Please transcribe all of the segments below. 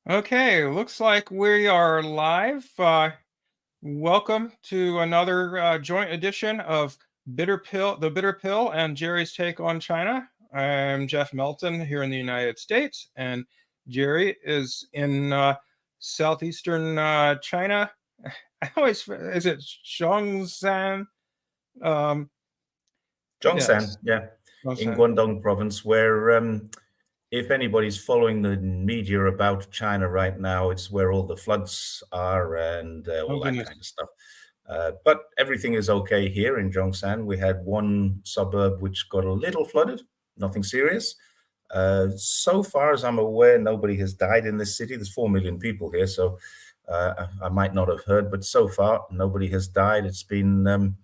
Okay, looks like we are live. Welcome to another joint edition of The Bitter Pill, and Jerry's Take on China. I'm Jeff Melton here in the United States, and Jerry is in southeastern China. Is it Zhongshan? Um, Zhongshan, yes, yeah, in Zhongshan. Guangdong province, where if anybody's following the media about China right now, it's where all the floods are and Oh all that goodness. kind of stuff. But everything is okay here in Zhongshan. We had one suburb which got a little flooded, nothing serious. So far as I'm aware, nobody has died in this city. There's 4 million people here, so I might not have heard, but so far nobody has died. It's been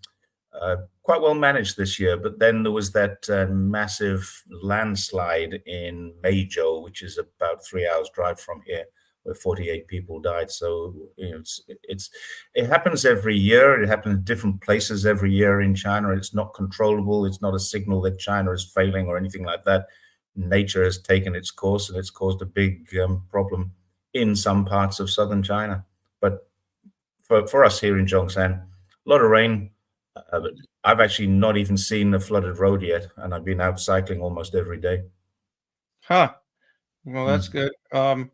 quite well managed this year, but then there was that massive landslide in Meizhou, which is about 3 hours drive from here, where 48 people died. So it happens every year. It happens in different places every year in China. It's not controllable. It's not a signal that China is failing or anything like that. Nature has taken its course, and it's caused a big problem in some parts of southern China. But for us here in Zhongshan, a lot of rain. But I've actually not even seen a flooded road yet, and I've been out cycling almost every day. Huh. Well, that's Mm. good.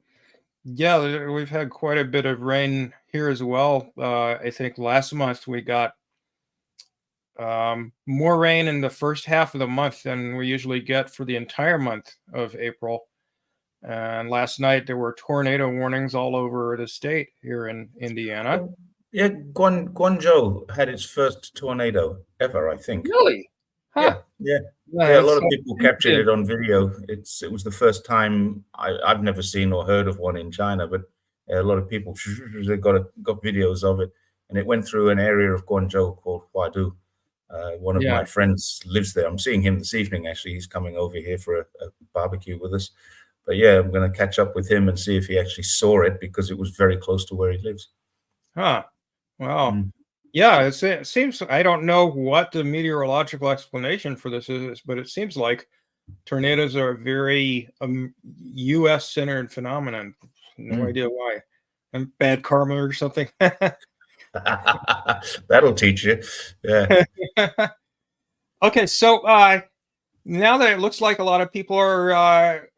Yeah, we've had quite a bit of rain here as well. I think last month we got more rain in the first half of the month than we usually get for the entire month of April. And last night there were tornado warnings all over the state here in Indiana. Oh, yeah, Guangzhou had its first tornado ever, I think. Really? Yeah, Huh. yeah, Yeah, yeah. A that's lot of so people captured interesting. it on video. It was the first time I've never seen or heard of one in China, but a lot of people they got videos of it, and it went through an area of Guangzhou called Huadu. One of Yeah. my friends lives there. I'm seeing him this evening. Actually, he's coming over here for a barbecue with us. But yeah, I'm going to catch up with him and see if he actually saw it because it was very close to where he lives. Huh. Wow. Mm. Yeah, it seems I don't know what the meteorological explanation for this is, but it seems like tornadoes are a very U.S. centered phenomenon. No Mm. idea why. And bad karma or something. That'll teach you. Yeah. Okay, so now that it looks like a lot of people are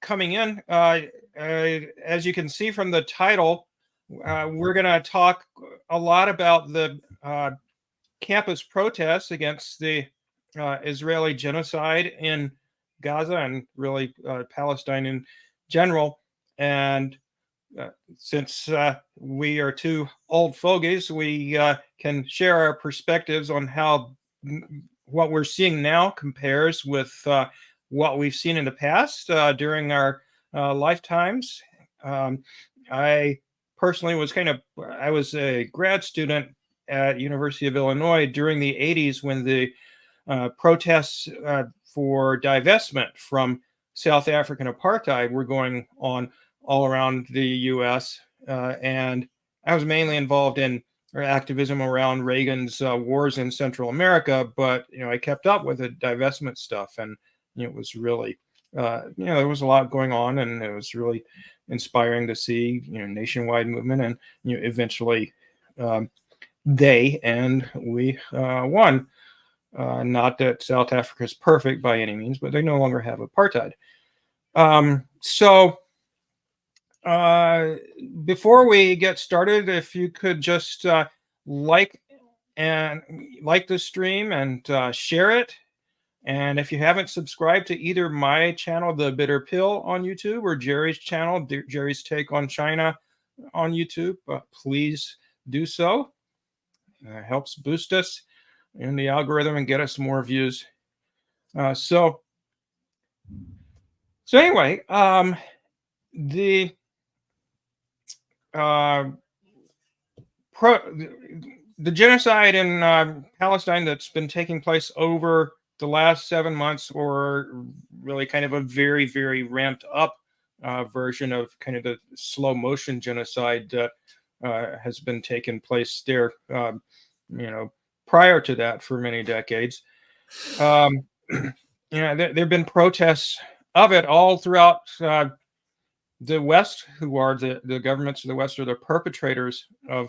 coming in, as you can see from the title, we're going to talk a lot about the campus protests against the Israeli genocide in Gaza and really Palestine in general. And since we are two old fogies, we can share our perspectives on how what we're seeing now compares with what we've seen in the past during our lifetimes. I personally I was a grad student at University of Illinois during the 80s when the protests for divestment from South African apartheid were going on all around the U.S. And I was mainly involved in activism around Reagan's wars in Central America, but I kept up with the divestment stuff, and it was really there was a lot going on, and it was really inspiring to see nationwide movement, and eventually they and we won. Not that South Africa is perfect by any means, but they no longer have apartheid. So before we get started, if you could just like the stream and share it. And if you haven't subscribed to either my channel, The Bitter Pill on YouTube, or Jerry's channel, Jerry's Take on China on YouTube, please do so. It helps boost us in the algorithm and get us more views. So anyway, the uh, the genocide in Palestine that's been taking place over the last 7 months, or really kind of a very, very ramped up version of kind of the slow motion genocide that has been taking place there, prior to that for many decades. There have been protests of it all throughout the West, who are the governments of the West, are the perpetrators of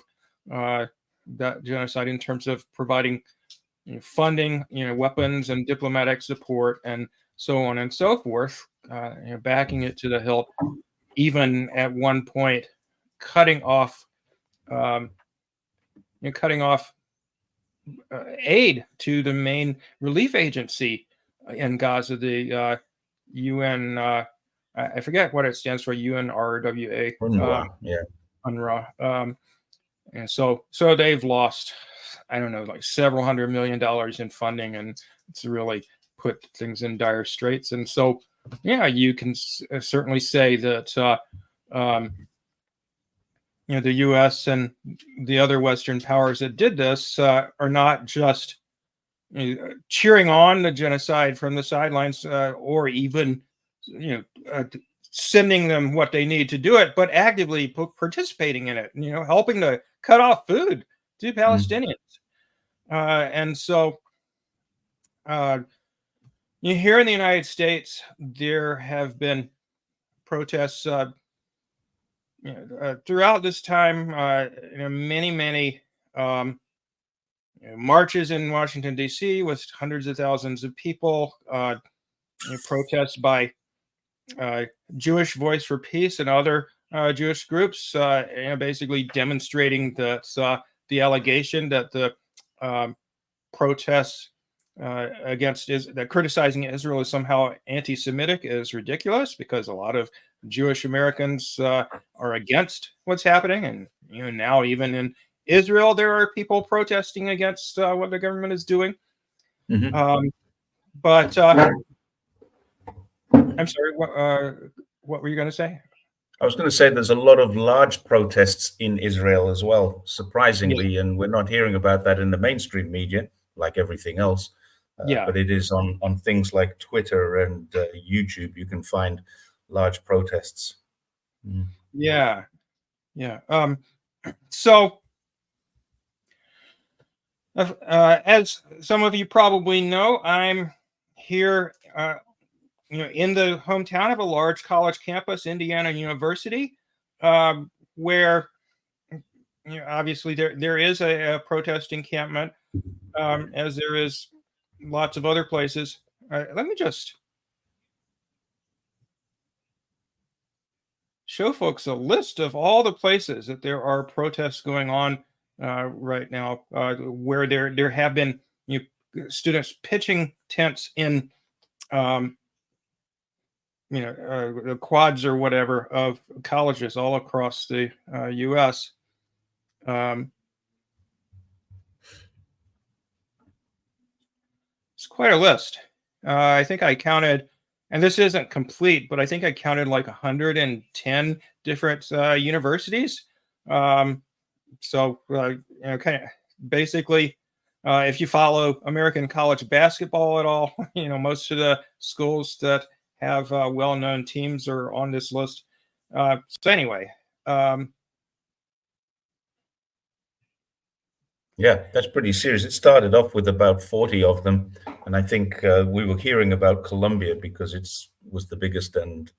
that genocide in terms of providing funding, weapons and diplomatic support, and so on and so forth, backing it to the hilt, even at one point cutting off, um, cutting off aid to the main relief agency in Gaza, the UN. I forget what it stands for. UNRWA. UNRWA, yeah. UNRWA. And so they've lost, I don't know, like several $100 million in funding, and it's really put things in dire straits. And so, yeah, you can certainly say that the U.S. and the other Western powers that did this are not just cheering on the genocide from the sidelines, or even sending them what they need to do it, but actively participating in it, helping to cut off food to Palestinians. And so here in the United States, there have been protests throughout this time, many marches in Washington, D.C. with hundreds of thousands of people, protests by Jewish Voice for Peace and other Jewish groups, basically demonstrating that the allegation that the protests against that criticizing Israel is somehow anti-Semitic is ridiculous, because a lot of Jewish Americans are against what's happening, and now even in Israel there are people protesting against what the government is doing. But I'm sorry, what were you going to say? I was going to say there's a lot of large protests in Israel as well, surprisingly, and we're not hearing about that in the mainstream media, like everything else. But it is on things like Twitter and YouTube. You can find large protests. Yeah. So, as some of you probably know, I'm here, in the hometown of a large college campus, Indiana University, where obviously there is a protest encampment, as there is lots of other places. Let me just show folks a list of all the places that there are protests going on right now, where there have been students pitching tents in the quads or whatever of colleges all across the U.S. It's quite a list. I think I counted, and this isn't complete, but I think I counted like 110 different universities. So kind of basically, if you follow American college basketball at all, most of the schools that have well-known teams are on this list. So anyway. Yeah, that's pretty serious. It started off with about 40 of them, and I think we were hearing about Colombia because it was the biggest and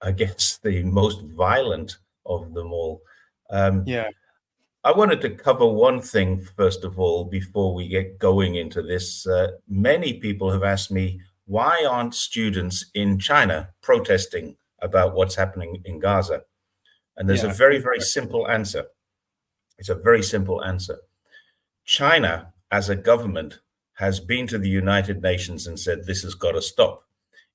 I guess the most violent of them all. I wanted to cover one thing first of all before we get going into this. Many people have asked me, why aren't students in China protesting about what's happening in Gaza? And there's a very, very simple answer. It's a very simple answer. China, as a government, has been to the United Nations and said this has got to stop.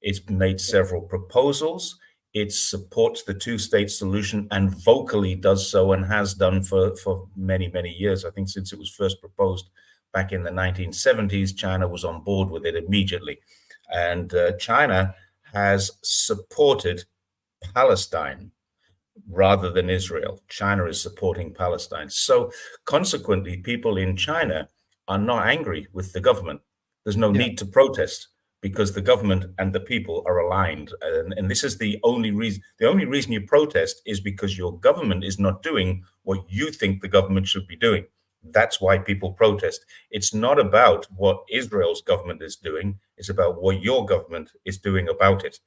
It's made several proposals. It supports the two-state solution and vocally does so, and has done for many, many years. I think since it was first proposed back in the 1970s, China was on board with it immediately. And China has supported Palestine rather than Israel. China is supporting Palestine. So consequently, people in China are not angry with the government. There's no need to protest because the government and the people are aligned. And this is the only reason. The only reason you protest is because your government is not doing what you think the government should be doing. That's why people protest. It's not about what Israel's government is doing. It's about what your government is doing about it.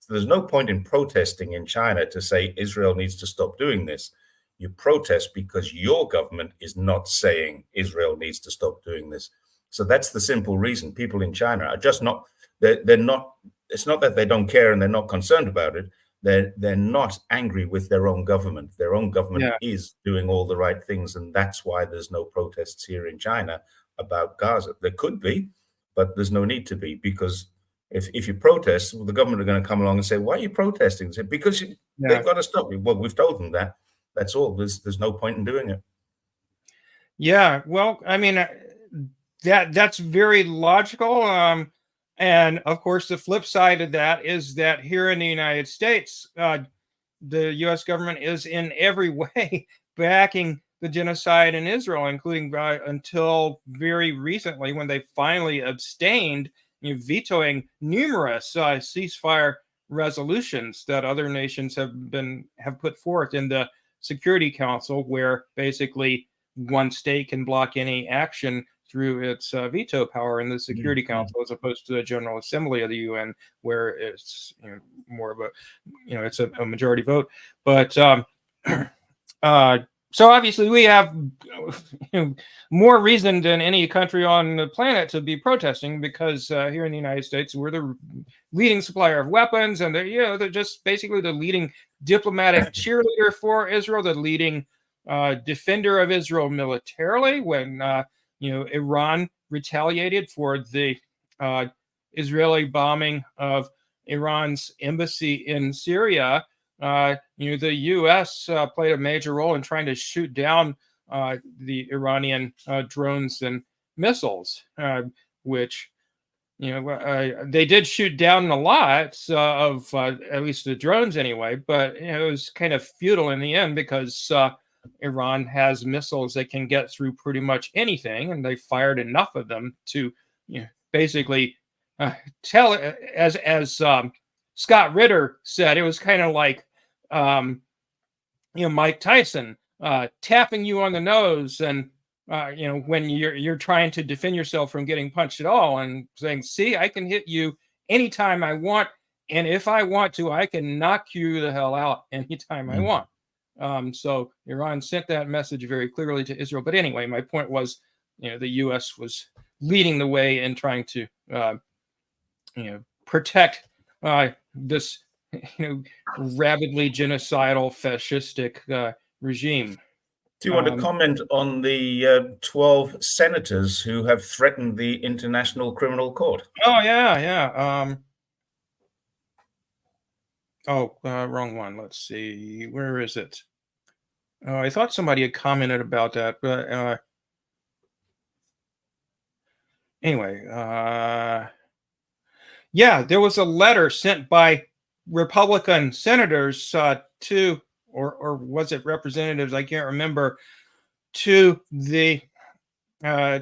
So there's no point in protesting in China to say Israel needs to stop doing this. You protest because your government is not saying Israel needs to stop doing this. So that's the simple reason. People in China are just not, they're not, it's not that they don't care and they're not concerned about it. They're not angry with their own government. Their own government is doing all the right things. And that's why there's no protests here in China about Gaza. There could be, but there's no need to be, because if you protest, well, the government are going to come along and say, why are you protesting? Say, because they've got to stop you. Well, we've told them that. That's all. There's no point in doing it. Yeah, well, I mean, that's very logical. And of course, the flip side of that is that here in the United States, the U.S. government is in every way backing the genocide in Israel, including until very recently when they finally abstained, vetoing numerous ceasefire resolutions that other nations have put forth in the Security Council, where basically one state can block any action through its veto power in the Security Council, as opposed to the General Assembly of the UN, where it's more of a, it's a majority vote. But so obviously we have more reason than any country on the planet to be protesting, because here in the United States, we're the leading supplier of weapons, and they're just basically the leading diplomatic cheerleader for Israel, the leading defender of Israel militarily. When Iran retaliated for the Israeli bombing of Iran's embassy in Syria, the U.S. played a major role in trying to shoot down the Iranian drones and missiles, which they did shoot down a lot of at least the drones anyway, but it was kind of futile in the end, because Iran has missiles that can get through pretty much anything, and they fired enough of them to basically tell, as Scott Ritter said, it was kind of like Mike Tyson tapping you on the nose, and when you're trying to defend yourself from getting punched at all, and saying, see, I can hit you anytime I want, and if I want to, I can knock you the hell out anytime I want. So Iran sent that message very clearly to Israel. But anyway, my point was, the U.S. was leading the way in trying to, protect this, rabidly genocidal, fascistic regime. Do you want to comment on the 12 senators who have threatened the International Criminal Court? Oh, yeah. Wrong one. Let's see. Where is it? Oh, I thought somebody had commented about that, but anyway, there was a letter sent by Republican senators to, or was it representatives? I can't remember, to the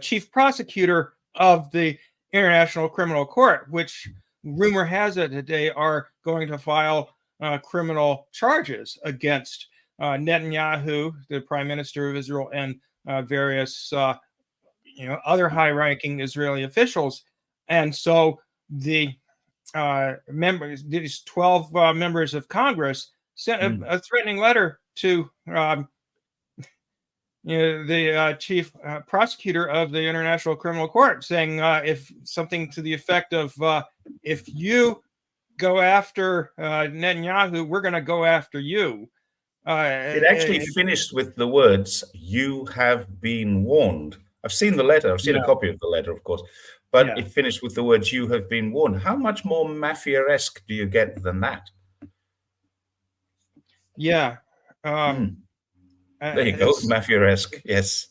chief prosecutor of the International Criminal Court, which rumor has it that they are going to file criminal charges against Netanyahu, the prime minister of Israel, and various other high-ranking Israeli officials. And so the members, these 12 members of Congress, sent a threatening letter to the chief prosecutor of the International Criminal Court, saying if something to the effect of, if you go after Netanyahu, we're going to go after you. It actually finished with the words, "You have been warned." I've seen the letter. I've seen a copy of the letter, of course, but it finished with the words, "You have been warned." How much more mafia-esque do you get than that? Yeah. There you go, mafia-esque. Yes.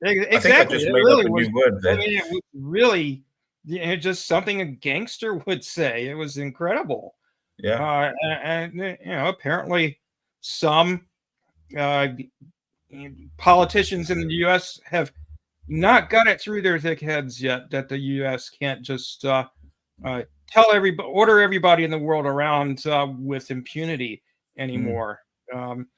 Exactly. I think I just made up a new word there. I mean, it was really just something a gangster would say. It was incredible. Yeah. And apparently some politicians in the U.S. have not got it through their thick heads yet that the U.S. can't just order everybody in the world around with impunity anymore. In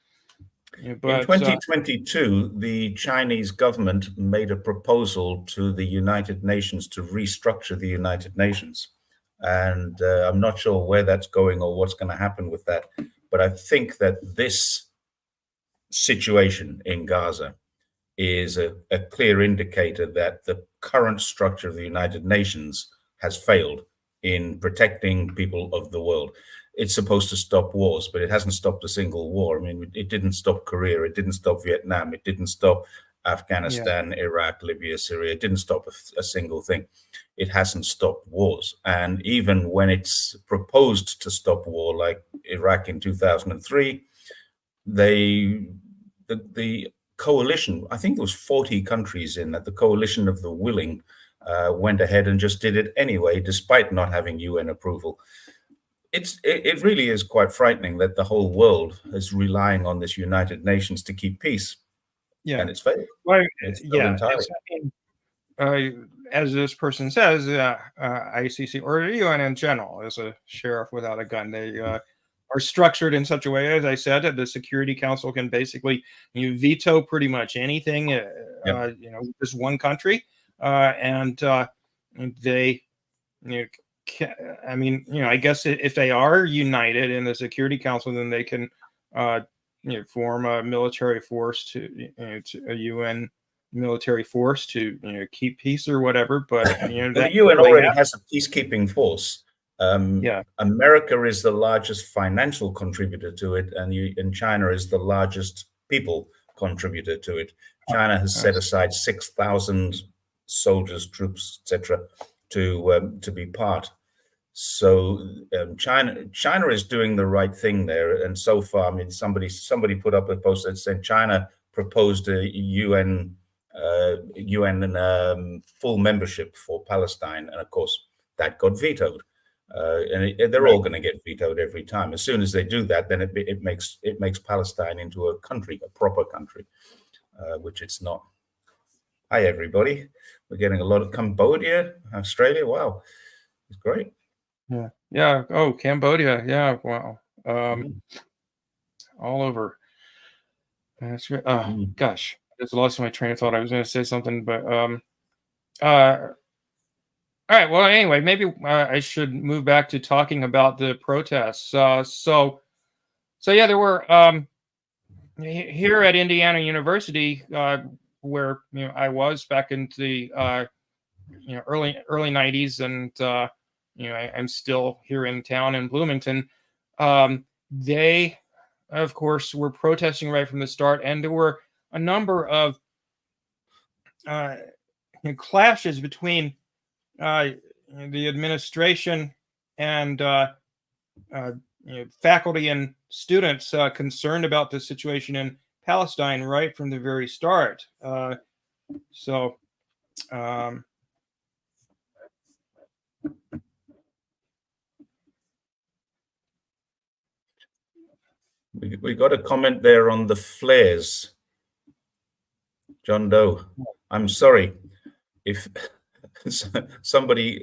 2022, the Chinese government made a proposal to the United Nations to restructure the United Nations. And I'm not sure where that's going or what's going to happen with that. But I think that this situation in Gaza is a clear indicator that the current structure of the United Nations has failed in protecting people of the world. It's supposed to stop wars, but it hasn't stopped a single war. I mean, it didn't stop Korea, it didn't stop Vietnam, it didn't stop Afghanistan, Iraq, Libya, Syria. It didn't stop a single thing. It hasn't stopped wars. And even when it's proposed to stop war, like Iraq in 2003, the coalition, I think there was 40 countries in that, the coalition of the willing went ahead and just did it anyway, despite not having UN approval. It really is quite frightening that the whole world is relying on this United Nations to keep peace. Yeah. And it's failed. Well, It's yeah. entirely. As this person says, ICC or the UN in general is a sheriff without a gun. They are structured in such a way, as I said, that the Security Council can basically veto pretty much anything. Just one country, and they, I mean, I guess if they are united in the Security Council, then they can, form a military force a UN military force to keep peace or whatever. But the UN already has a peacekeeping force. America is the largest financial contributor to it, and China is the largest people contributor to it. China has set aside 6,000 soldiers, troops, etc., to be part. So China is doing the right thing there, and so far, I mean, somebody put up a post that said China proposed a UN full membership for Palestine, and of course that got vetoed. And they're all going to get vetoed every time. As soon as they do that, then it makes Palestine into a country, a proper country, which it's not. Hi everybody, we're getting a lot of Cambodia, Australia. Wow, it's great. Yeah. Oh, Cambodia. Yeah. Wow. All over. That's great. Oh gosh, I just lost my train of thought. I was going to say something, but all right. Well, anyway, maybe I should move back to talking about the protests. So yeah, there were here at Indiana University, where I was back in the early 90s, and I'm still here in town in Bloomington. They, of course, were protesting right from the start, and there were a number of clashes between the administration and faculty and students concerned about the situation in Palestine right from the very start. We got a comment there on the flares. John Doe, I'm sorry if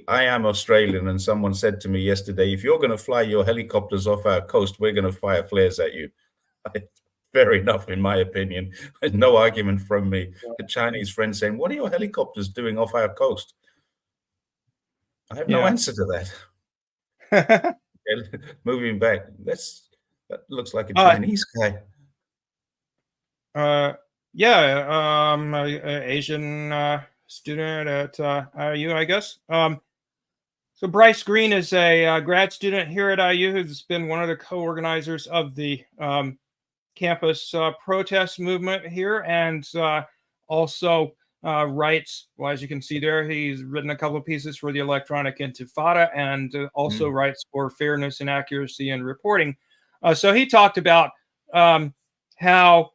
I am Australian, and someone said to me yesterday, if you're going to fly your helicopters off our coast, we're going to fire flares at you. Fair enough, in my opinion. No argument from me. A Chinese friend saying, what are your helicopters doing off our coast? I have no answer to that. Moving back, that looks like a Chinese guy. Asian student at IU, I guess. So Bryce Green is a grad student here at IU who's been one of the co-organizers of the campus protest movement here, and also writes, well, as you can see there, he's written a couple of pieces for the Electronic Intifada, and also writes for Fairness and Accuracy in Reporting. So he talked about how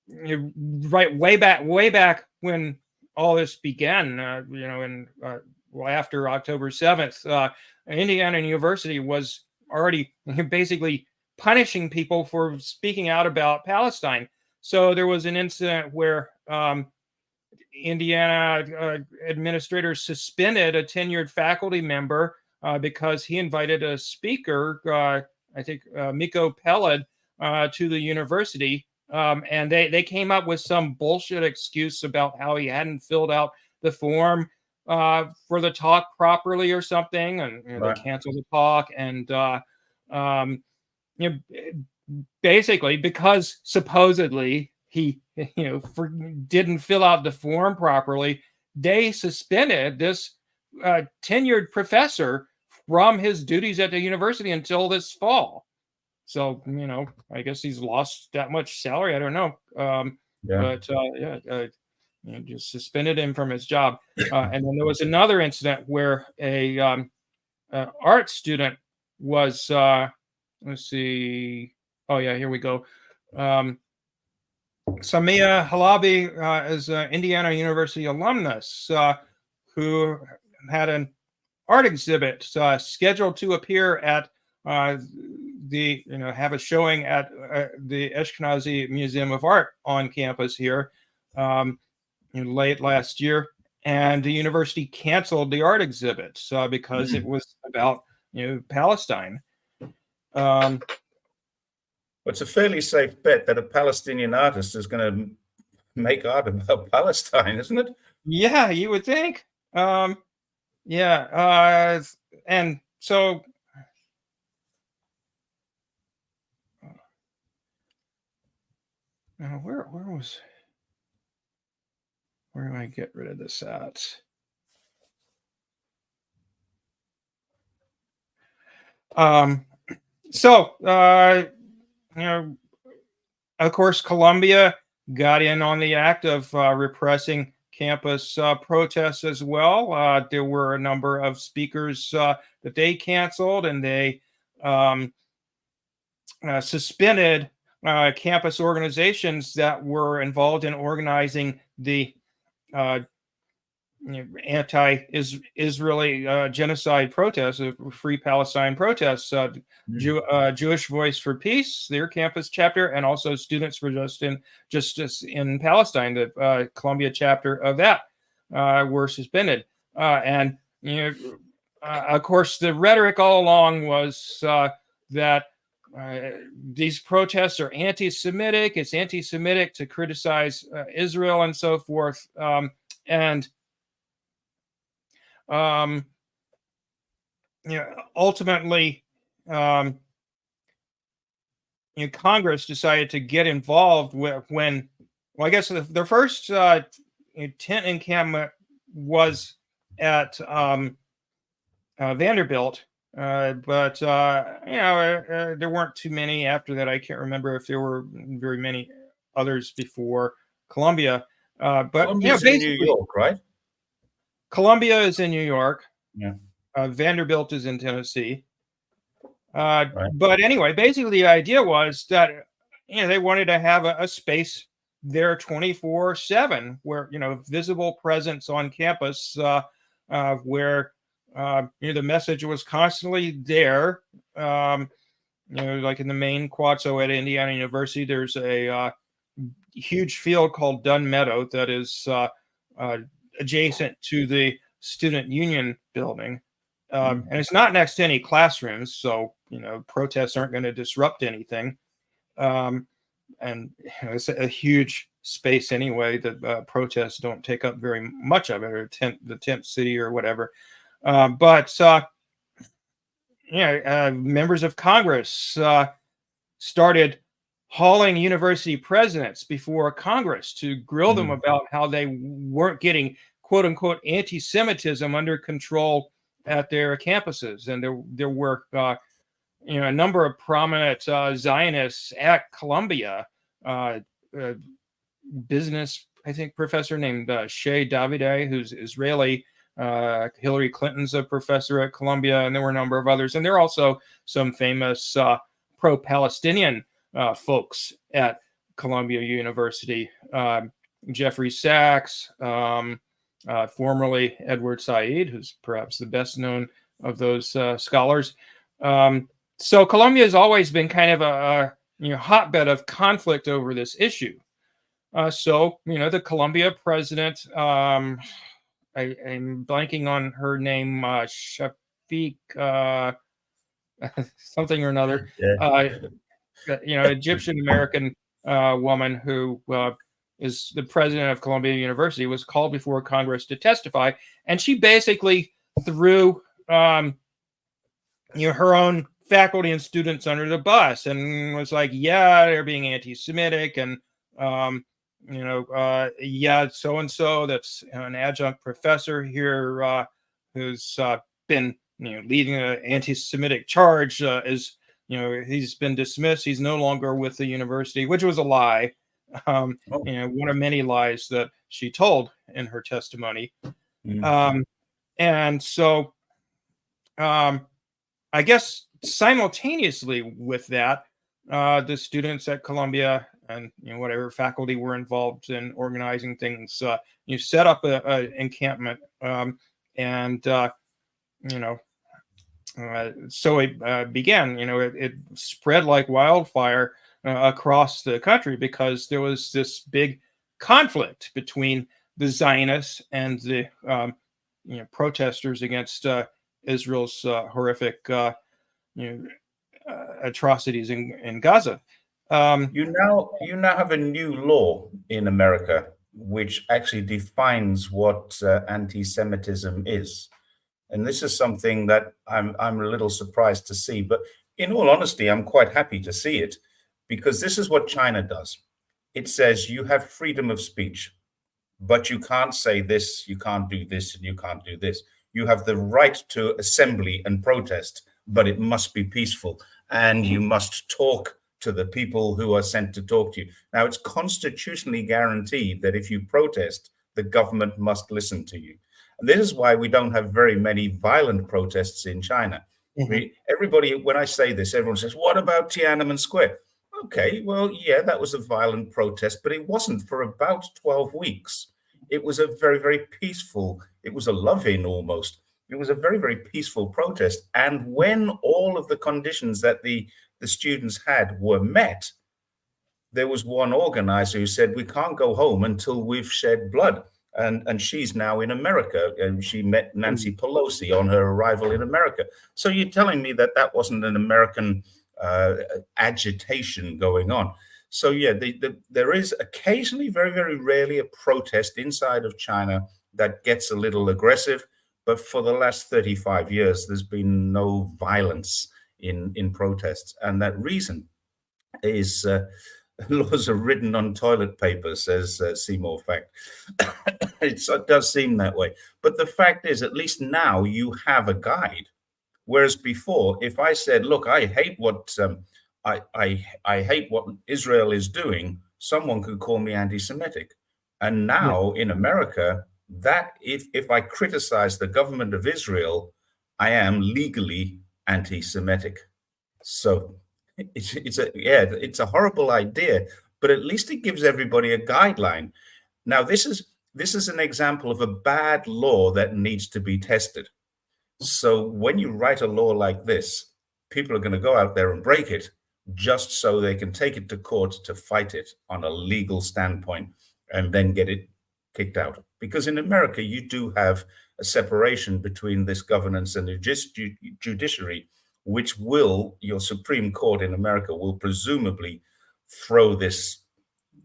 way back when all this began, after October 7th, Indiana University was already basically punishing people for speaking out about Palestine. So there was an incident where Indiana administrators suspended a tenured faculty member because he invited a speaker, I think Miko Peled, to the university. And they came up with some bullshit excuse about how he hadn't filled out the form for the talk properly or something, and they cancel the talk, and basically because supposedly he didn't fill out the form properly, they suspended this tenured professor from his duties at the university until this fall. So I guess he's lost that much salary. I don't know, but just suspended him from his job. And then there was another incident where a art student was let's see. Oh yeah, here we go. Samia Halabi is an Indiana University alumnus who had an art exhibit scheduled to appear at have a showing at the Ashkenazi Museum of Art on campus here late last year, and the university canceled the art exhibit because it was about Palestine. It's a fairly safe bet that a Palestinian artist is going to make art about Palestine, isn't it? Yeah, you would think. And so where do I get rid of this at? Of course, Columbia got in on the act of repressing campus protests as well. There were a number of speakers that they canceled, and they suspended campus organizations that were involved in organizing the anti-Israeli genocide protests, Free Palestine protests. Jewish Voice for Peace, their campus chapter, and also Students for Justice in Palestine, the Columbia chapter of that, were suspended. And of course, the rhetoric all along was that these protests are anti-Semitic. It's anti-Semitic to criticize Israel and so forth. Ultimately, Congress decided to get involved when I guess the first tent encampment was at Vanderbilt, but there weren't too many after that. I can't remember if there were very many others before Columbia. But Columbia's in New York, right? Columbia is in New York. Yeah. Vanderbilt is in Tennessee. Right. But anyway, basically the idea was that they wanted to have a space there 24/7, where visible presence on campus, where the message was constantly there. Like in the main Quatso at Indiana University, there's a huge field called Dunn Meadow that is adjacent to the student union building. And it's not next to any classrooms, so protests aren't going to disrupt anything. And it's a huge space anyway. The protests don't take up very much of it, or the tent city or whatever. But members of Congress started hauling university presidents before Congress to grill them about how they weren't getting "quote unquote" anti-Semitism under control at their campuses. And there were a number of prominent Zionists at Columbia, business, I think, professor named Shea Davide, who's Israeli. Hillary Clinton's a professor at Columbia, and there were a number of others. And there are also some famous pro-Palestinian folks at Columbia University. Jeffrey Sachs, formerly Edward Said, who's perhaps the best known of those scholars. So Columbia has always been kind of a hotbed of conflict over this issue. So the Columbia president, I'm blanking on her name, Shafiq something or another. Egyptian American woman who is the president of Columbia University, was called before Congress to testify, and she basically threw her own faculty and students under the bus and was like, yeah, they're being anti-Semitic, and yeah, so and so, that's an adjunct professor here who's been leading an anti-Semitic charge, he's been dismissed. He's no longer with the university, which was a lie. One of many lies that she told in her testimony. And so I guess simultaneously with that, the students at Columbia and whatever faculty were involved in organizing things, set up a encampment, so it began. It spread like wildfire across the country because there was this big conflict between the Zionists and the protesters against Israel's horrific atrocities in Gaza. You now have a new law in America which actually defines what anti-Semitism is. And this is something that I'm a little surprised to see, but in all honesty, I'm quite happy to see it, because this is what China does. It says you have freedom of speech, but you can't say this, you can't do this, and you can't do this. You have the right to assembly and protest, but it must be peaceful, and you must talk to the people who are sent to talk to you. Now, it's constitutionally guaranteed that if you protest, the government must listen to you. And this is why we don't have very many violent protests in China. Everybody, when I say this, everyone says, what about Tiananmen Square? Okay, well, yeah, that was a violent protest, but it wasn't for about 12 weeks. It was a very, very peaceful, it was a love-in almost. It was a very, very peaceful protest. And when all of the conditions that the students had were met, there was one organizer who said, we can't go home until we've shed blood. And she's now in America, and she met Nancy Pelosi on her arrival in America. So you're telling me that that wasn't an American agitation going on? So yeah, there is occasionally, very, very rarely, a protest inside of China that gets a little aggressive. But for the last 35 years, there's been no violence in protests. And that reason is laws are written on toilet paper, says Seymour Fact. It does seem that way. But the fact is, at least now you have a guide. Whereas before, if I said, look, I hate what I hate what Israel is doing, someone could call me anti-Semitic. And now in America, that if I criticize the government of Israel, I am legally anti-Semitic. So it's a horrible idea, but at least it gives everybody a guideline. Now, this is an example of a bad law that needs to be tested. So when you write a law like this, people are going to go out there and break it just so they can take it to court to fight it on a legal standpoint and then get it kicked out. Because in America, you do have a separation between this governance and the judiciary, which your Supreme Court in America will presumably throw this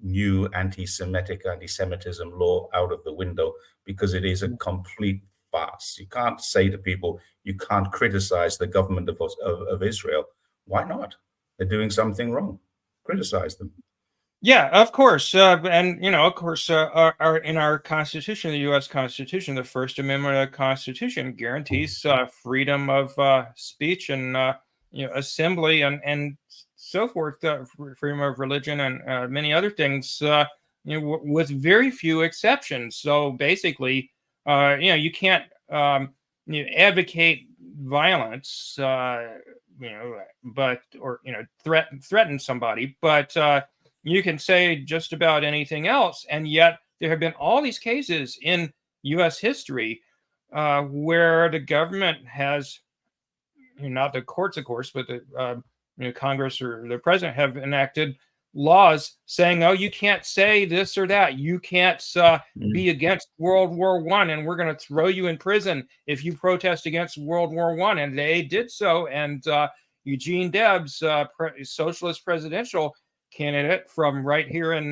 new anti-Semitism law out of the window, because it is a complete farce. You can't say to people, you can't criticize the government of Israel. Why not? They're doing something wrong. Criticize them. Yeah, of course. And, of course, in our Constitution, the U.S. Constitution, the First Amendment of the Constitution guarantees freedom of speech and, assembly and so forth, freedom of religion and many other things, with very few exceptions. So basically, you can't advocate violence, threaten somebody, but you can say just about anything else. And yet there have been all these cases in U.S. history where the government has, not the courts, of course, but the Congress or the president have enacted laws saying, oh, you can't say this or that. You can't be against World War I, and we're going to throw you in prison if you protest against World War I. And they did so. And Eugene Debs, socialist presidential candidate from right here in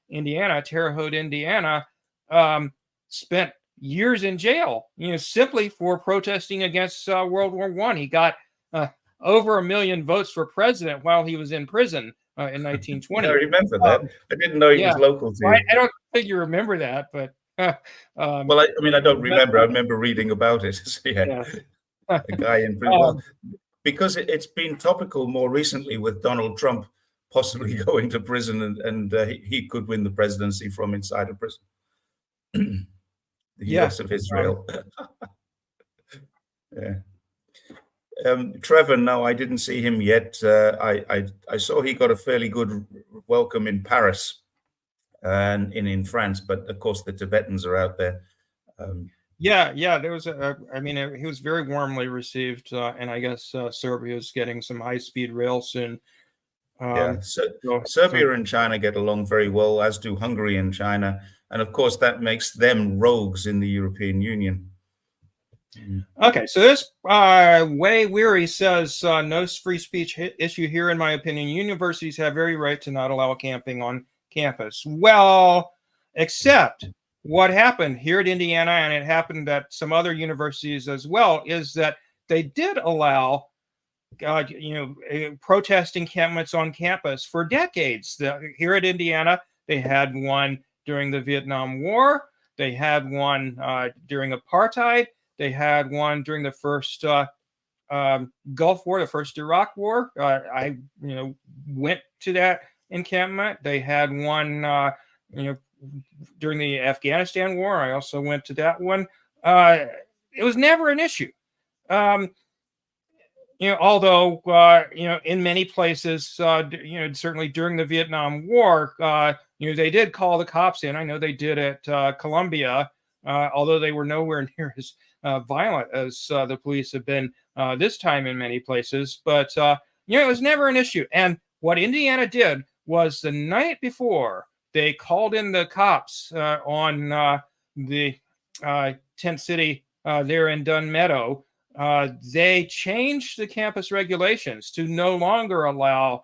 Indiana, Terre Haute, Indiana, spent years in jail, simply for protesting against World War I. He got over 1 million votes for president while he was in prison in 1920. I remember that. I didn't know he was local to you. I don't think you remember that, but well, I mean, I don't remember. I remember reading about it. So, yeah, a guy in prison. Well, because it's been topical more recently with Donald Trump possibly going to prison, and he could win the presidency from inside a prison. The U.S. of Israel. Yeah. Trevor, no, I didn't see him yet. I saw he got a fairly good welcome in Paris and in France, but of course the Tibetans are out there. Yeah, there was he was very warmly received, and I guess Serbia is getting some high-speed rail soon. Serbia and China get along very well, as do Hungary and China, and of course that makes them rogues in the European Union. Okay, so this Way Weary says, no free speech issue here, in my opinion. Universities have every right to not allow camping on campus. Well, except what happened here at Indiana, and it happened at some other universities as well, is that they did allow protest encampments on campus for decades. Here at Indiana, they had one during the Vietnam War. They had one during apartheid. They had one during the first Gulf War, the first Iraq War. I went to that encampment. They had one during the Afghanistan War. I also went to that one. It was never an issue. Although in many places, certainly during the Vietnam War, they did call the cops in. I know they did at Columbia, although they were nowhere near as violent as the police have been this time in many places. But it was never an issue. And what Indiana did was, the night before they called in the cops on the tent city there in Dunn Meadow, they changed the campus regulations to no longer allow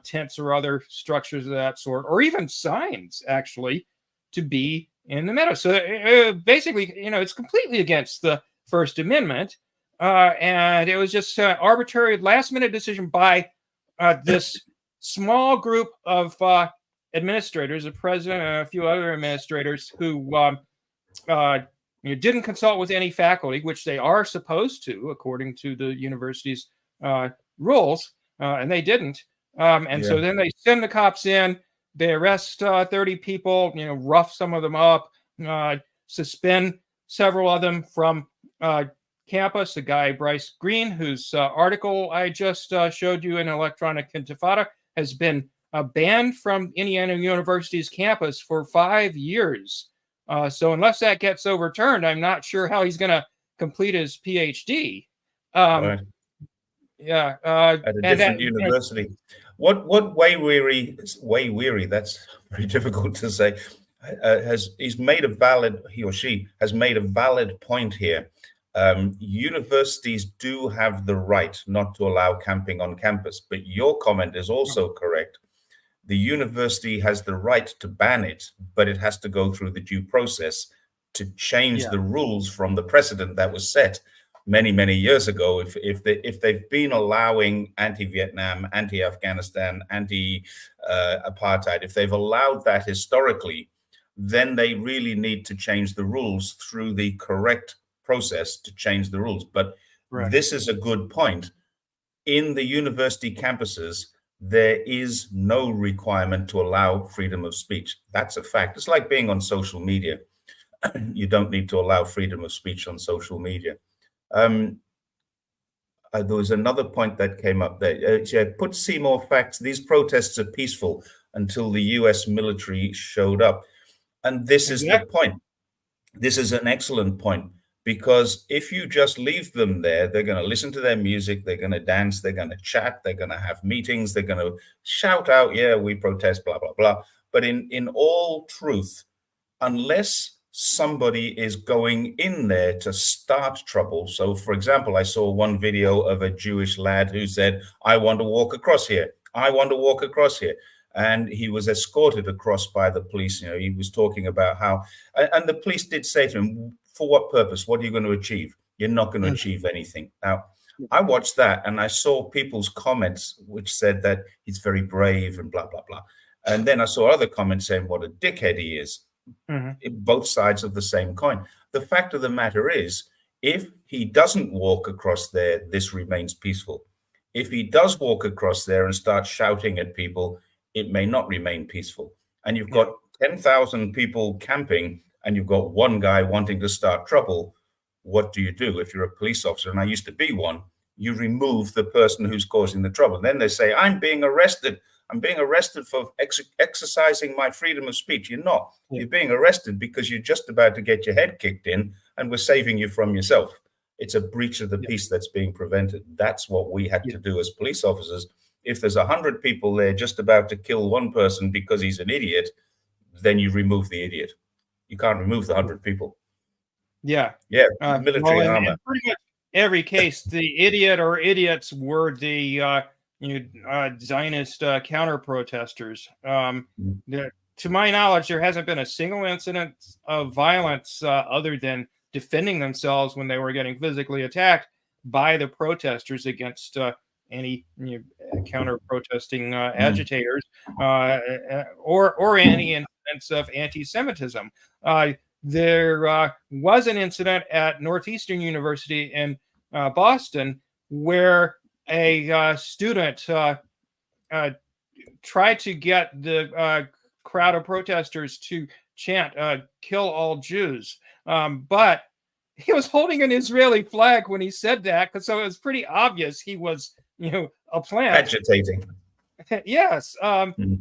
tents or other structures of that sort, or even signs, actually, to be in the meadow. So basically, it's completely against the First Amendment, and it was just an arbitrary last-minute decision by this small group of administrators, the president and a few other administrators, who didn't consult with any faculty, which they are supposed to, according to the university's rules, and they didn't. So then they send the cops in. They arrest 30 people, rough some of them up, suspend several of them from campus. The guy, Bryce Green, whose article I just showed you in Electronic Intifada, has been banned from Indiana University's campus for 5 years. So unless that gets overturned, I'm not sure how he's going to complete his PhD. Right. Yeah. At a different university. What Way Weary, that's very difficult to say, he or she has made a valid point here. Universities do have the right not to allow camping on campus, but your comment is also correct. The university has the right to ban it, but it has to go through the due process to change the rules from the precedent that was set many, many years ago. If they've been allowing anti-Vietnam, anti-Afghanistan, anti-apartheid, if they've allowed that historically, then they really need to change the rules through the correct process to change the rules. But this is a good point. In the university campuses, there is no requirement to allow freedom of speech. That's a fact. It's like being on social media. You don't need to allow freedom of speech on social media. There was another point that came up there. Put Seymour facts. These protests are peaceful until the US military showed up. And this is the point. This is an excellent point, because if you just leave them there, they're going to listen to their music, they're going to dance, they're going to chat, they're going to have meetings, they're going to shout out, yeah, we protest, blah, blah, blah. But in all truth, unless somebody is going in there to start trouble. So, for example, I saw one video of a Jewish lad who said, I want to walk across here. I want to walk across here. and he was escorted across by the police. He was talking about how, and the police did say to him, for what purpose? What are you going to achieve? You're not going to achieve anything. Now, I watched that and I saw people's comments which said that he's very brave and blah, blah, blah. And then I saw other comments saying what a dickhead he is. Both sides of the same coin. The fact of the matter is, if he doesn't walk across there, this remains peaceful. If he does walk across there and start shouting at people, it may not remain peaceful. And you've got 10,000 people camping and you've got one guy wanting to start trouble. What do you do if you're a police officer? And I used to be one. You remove the person who's causing the trouble. And then they say, I'm being arrested. I'm being arrested for exercising my freedom of speech. You're not. You're being arrested because you're just about to get your head kicked in and we're saving you from yourself. It's a breach of the peace that's being prevented. That's what we had to do as police officers. If there's 100 people there just about to kill one person because he's an idiot, then you remove the idiot. You can't remove the 100 people. Military armor. In pretty much every case, the idiot or idiots were the Zionist counter protesters. To my knowledge, there hasn't been a single incident of violence other than defending themselves when they were getting physically attacked by the protesters against any counter protesting agitators or any incidents of anti-Semitism. There was an incident at Northeastern University in Boston where a student tried to get the crowd of protesters to chant, kill all Jews. But he was holding an Israeli flag when he said that, so it was pretty obvious he was, a plant. Agitating. Yes.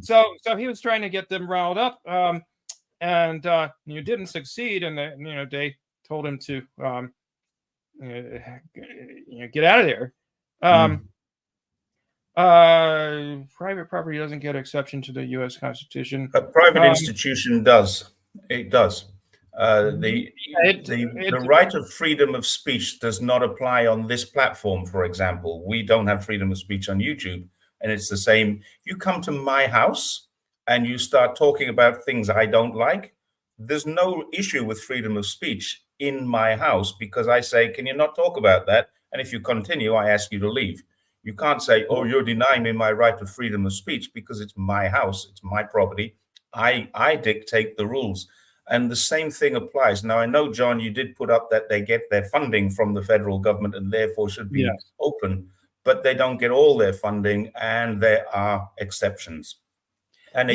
So he was trying to get them riled up, and didn't succeed. And they told him to get out of there. Private property doesn't get exception to the U.S. Constitution. A private institution does. It does. The right of freedom of speech does not apply on this platform, for example. We don't have freedom of speech on YouTube. And it's the same. You come to my house and you start talking about things I don't like. There's no issue with freedom of speech in my house because I say, can you not talk about that? And if you continue, I ask you to leave. You can't say, oh, you're denying me my right to freedom of speech because it's my house. It's my property. I dictate the rules. And the same thing applies. Now, I know, John, you did put up that they get their funding from the federal government and therefore should be open, but they don't get all their funding and there are exceptions. And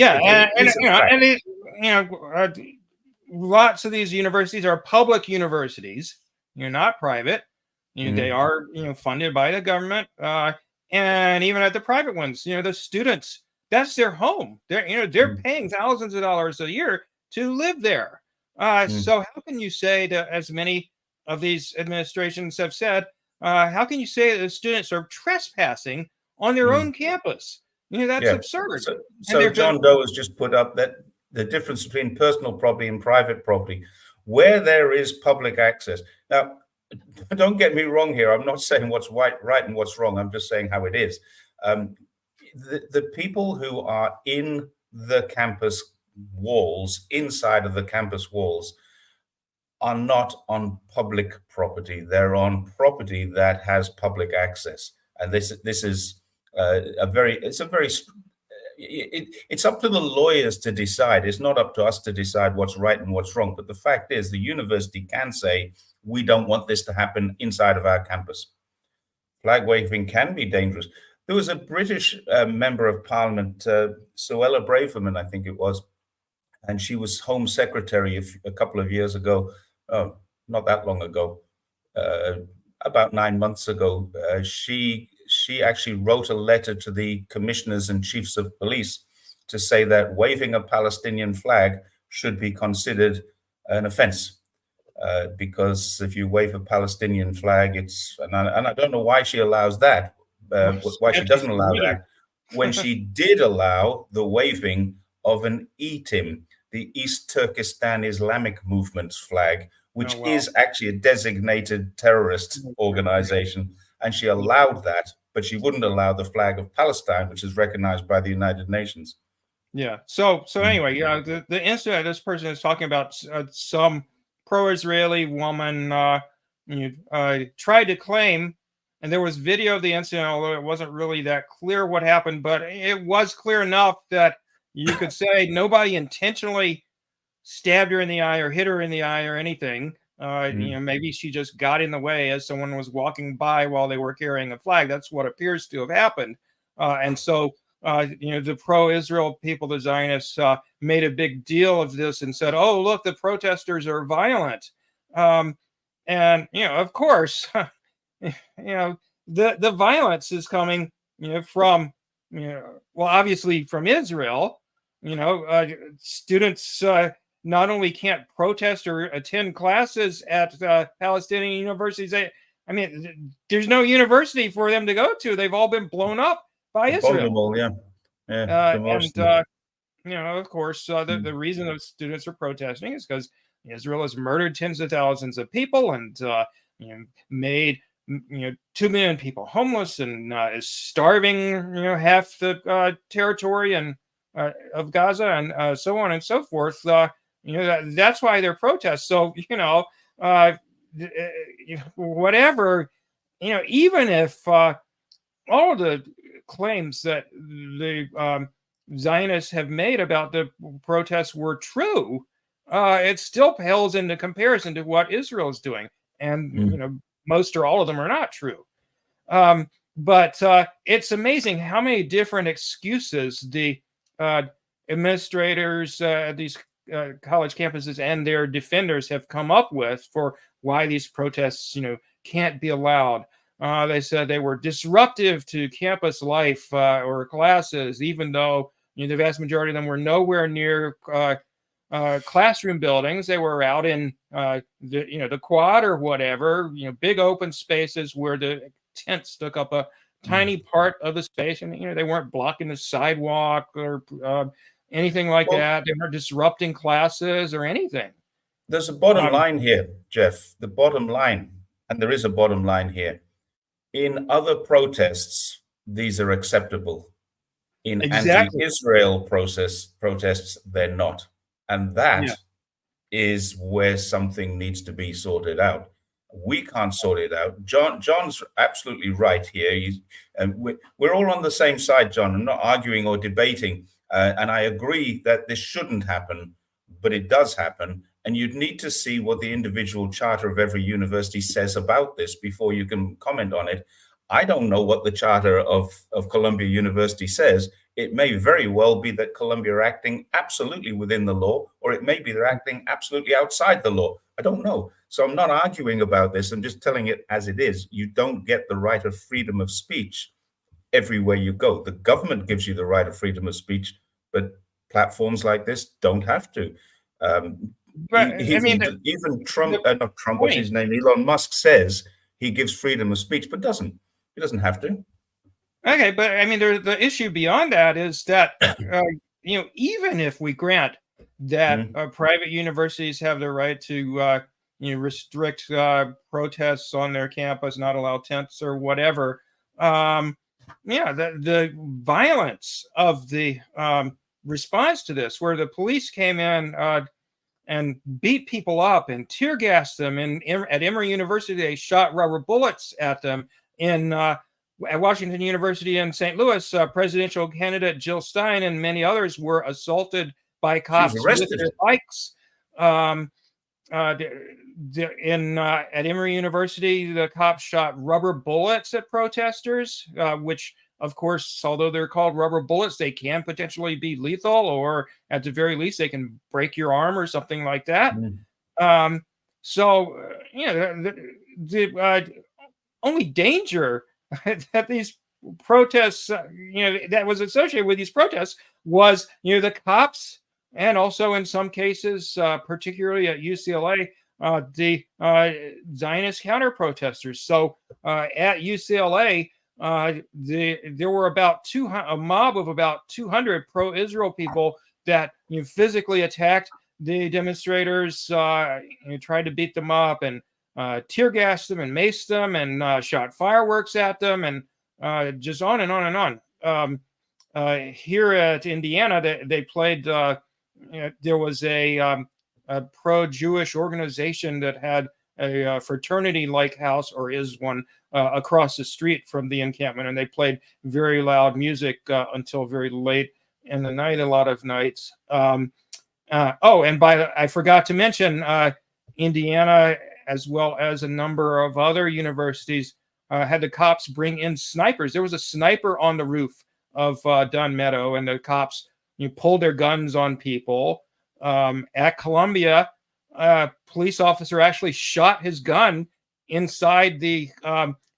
lots of these universities are public universities. Not private. They are funded by the government. And even at the private ones, the students, that's their home. They're paying thousands of dollars a year to live there. So how can you say that, as many of these administrations have said, how can you say that the students are trespassing on their own campus? That's absurd. So John Doe has just put up that the difference between personal property and private property, where there is public access. Now, don't get me wrong here. I'm not saying what's right and what's wrong. I'm just saying how it is. The people who are in the campus walls, inside of the campus walls, are not on public property. They're on property that has public access. And this is it's up to the lawyers to decide. It's not up to us to decide what's right and what's wrong. But the fact is, the university can say, we don't want this to happen inside of our campus. Flag waving can be dangerous. There was a British member of Parliament, Suella Braverman, I think it was, and she was Home Secretary a couple of years ago. Oh, not that long ago, about 9 months ago. She actually wrote a letter to the commissioners and chiefs of police to say that waving a Palestinian flag should be considered an offense. Because if you wave a Palestinian flag, and I don't know why she allows that, why she doesn't allow that, when she did allow the waving of an ETIM, the East Turkestan Islamic Movement's flag, which is actually a designated terrorist organization. And she allowed that, but she wouldn't allow the flag of Palestine, which is recognized by the United Nations. Yeah. So anyway, the incident this person is talking about, some pro-Israeli woman tried to claim, and there was video of the incident, although it wasn't really that clear what happened, but it was clear enough that you could say nobody intentionally stabbed her in the eye or hit her in the eye or anything. Maybe she just got in the way as someone was walking by while they were carrying a flag. That's what appears to have happened. And so, the pro-Israel people, the Zionists, made a big deal of this and said, "Oh, look, the protesters are violent." And of course, the violence is coming, from, well, obviously from Israel. Students not only can't protest or attend classes at Palestinian universities. I mean, there's no university for them to go to. They've all been blown up by Israel. All, yeah. And of course, the reason those students are protesting is because Israel has murdered tens of thousands of people and made 2 million people homeless and is starving half the territory and of Gaza and so on and so forth. That's why they're protests. So whatever, even if all the claims that the Zionists have made about the protests were true, it still pales into comparison to what Israel is doing, and most or all of them are not true. But it's amazing how many different excuses the administrators at these college campuses and their defenders have come up with for why these protests, can't be allowed. They said they were disruptive to campus life or classes, even though the vast majority of them were nowhere near classroom buildings. They were out in the quad or whatever, big open spaces where the tents took up a tiny part of the space, and they weren't blocking the sidewalk or anything like that. They weren't disrupting classes or anything. There's a bottom line here, Jeff. The bottom line, and there is a bottom line here. In other protests, these are acceptable. In anti-Israel protests, they're not. And that is where something needs to be sorted out. We can't sort it out. John's absolutely right here. And we're all on the same side, John. I'm not arguing or debating. And I agree that this shouldn't happen, but it does happen. And you'd need to see what the individual charter of every university says about this before you can comment on it. I don't know what the charter of Columbia University says. It may very well be that Columbia are acting absolutely within the law, or it may be they're acting absolutely outside the law. I don't know. So I'm not arguing about this. I'm just telling it as it is. You don't get the right of freedom of speech everywhere you go. The government gives you the right of freedom of speech, but platforms like this don't have to. But even Trump, not Trump, what's his name? Elon Musk says he gives freedom of speech, but doesn't. He doesn't have to. Okay, but the issue beyond that is that even if we grant that private universities have the right to restrict protests on their campus, not allow tents or whatever, the violence of the response to this, where the police came in and beat people up and tear gassed them, and at Emory University they shot rubber bullets at them. At Washington University in St. Louis, presidential candidate Jill Stein and many others were assaulted by cops with their bikes. At Emory University, the cops shot rubber bullets at protesters, which, of course, although they're called rubber bullets, they can potentially be lethal, or at the very least, they can break your arm or something like that. The only danger that these protests, that was associated with these protests was, the cops, and also in some cases, particularly at UCLA, the Zionist counter-protesters. So at UCLA, there were a mob of about 200 pro-Israel people that physically attacked the demonstrators, tried to beat them up and tear gassed them and maced them and shot fireworks at them, and just on and on and on. here at Indiana, they played. There was a pro-Jewish organization that had a fraternity-like house, or is one, across the street from the encampment, and they played very loud music until very late in the night, a lot of nights. And I forgot to mention, Indiana, as well as a number of other universities, had the cops bring in snipers. There was a sniper on the roof of Dunn Meadow, and the cops pulled their guns on people. At Columbia, a police officer actually shot his gun inside the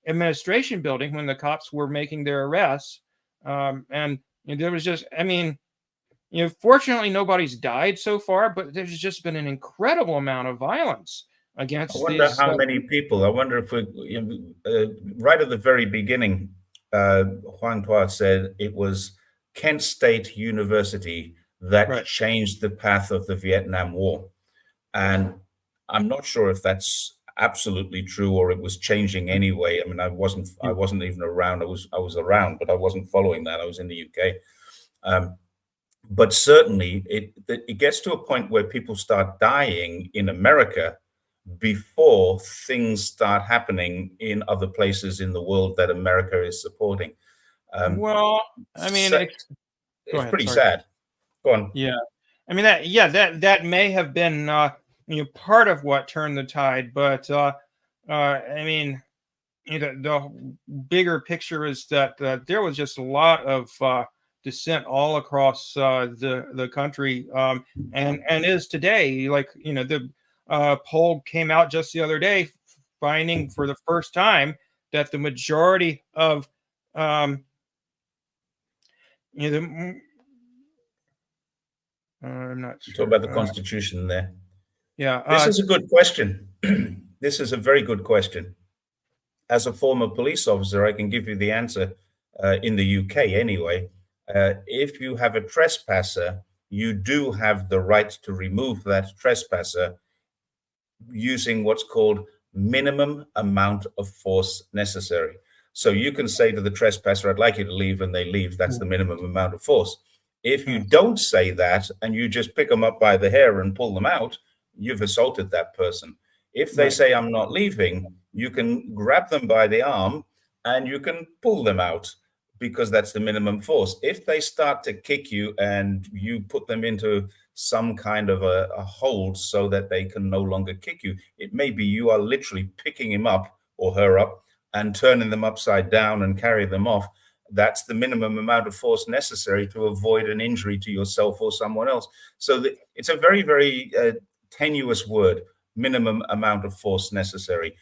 administration building when the cops were making their arrests. And there was just, I mean, fortunately nobody's died so far, but there's just been an incredible amount of violence against I wonder these. how many people. I wonder if right at the very beginning, Huang Tua said it was Kent State University that changed the path of the Vietnam War. And I'm not sure if that's absolutely true or it was changing anyway. I mean, I wasn't even around. I was around, but I wasn't following that. I was in the UK. But certainly it gets to a point where people start dying in America before things start happening in other places in the world that America is supporting. Well, I mean, it's pretty sad. Go on. Yeah, I mean that may have been part of what turned the tide, but I mean, the bigger picture is that there was just a lot of dissent all across the country, and is today. Like the poll came out just the other day, finding for the first time that the majority of I'm not sure. Talk about the Constitution there. Yeah. This is a good question. This is a very good question. As a former police officer, I can give you the answer in the UK anyway. If you have a trespasser, you do have the right to remove that trespasser using what's called minimum amount of force necessary. So you can say to the trespasser, I'd like you to leave, and they leave. That's the minimum amount of force. If you don't say that and you just pick them up by the hair and pull them out, you've assaulted that person. If they say, I'm not leaving, you can grab them by the arm and you can pull them out, because that's the minimum force. If they start to kick you and you put them into some kind of a hold so that they can no longer kick you, it may be you are literally picking him up or her up and turning them upside down and carry them off. That's the minimum amount of force necessary to avoid an injury to yourself or someone else. So it's a very, very tenuous word, minimum amount of force necessary.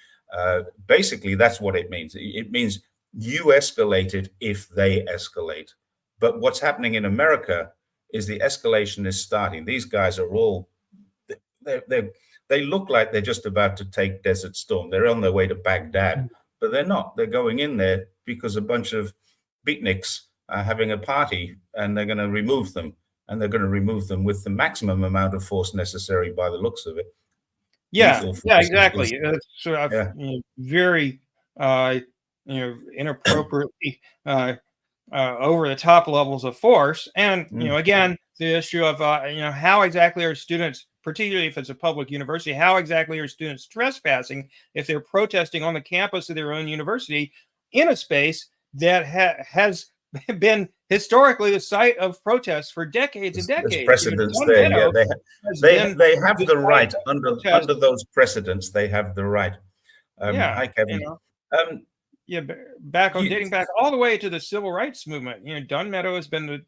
Basically, that's what it means. It means you escalate it if they escalate. But what's happening in America is the escalation is starting. These guys are all, they look like they're just about to take Desert Storm. They're on their way to Baghdad, but they're not. They're going in there because a bunch of beatniks are having a party, and they're going to remove them. And they're going to remove them with the maximum amount of force necessary by the looks of it. Yeah, exactly. Very inappropriately over the top levels of force. And again, the issue of how exactly are students, particularly if it's a public university, how exactly are students trespassing if they're protesting on the campus of their own university in a space that has been historically the site of protests for decades and decades. There's precedents there. Yeah, they have the right under those precedents. They have the right. Hi, Kevin. Dating back all the way to the civil rights movement. Dunn Meadow has been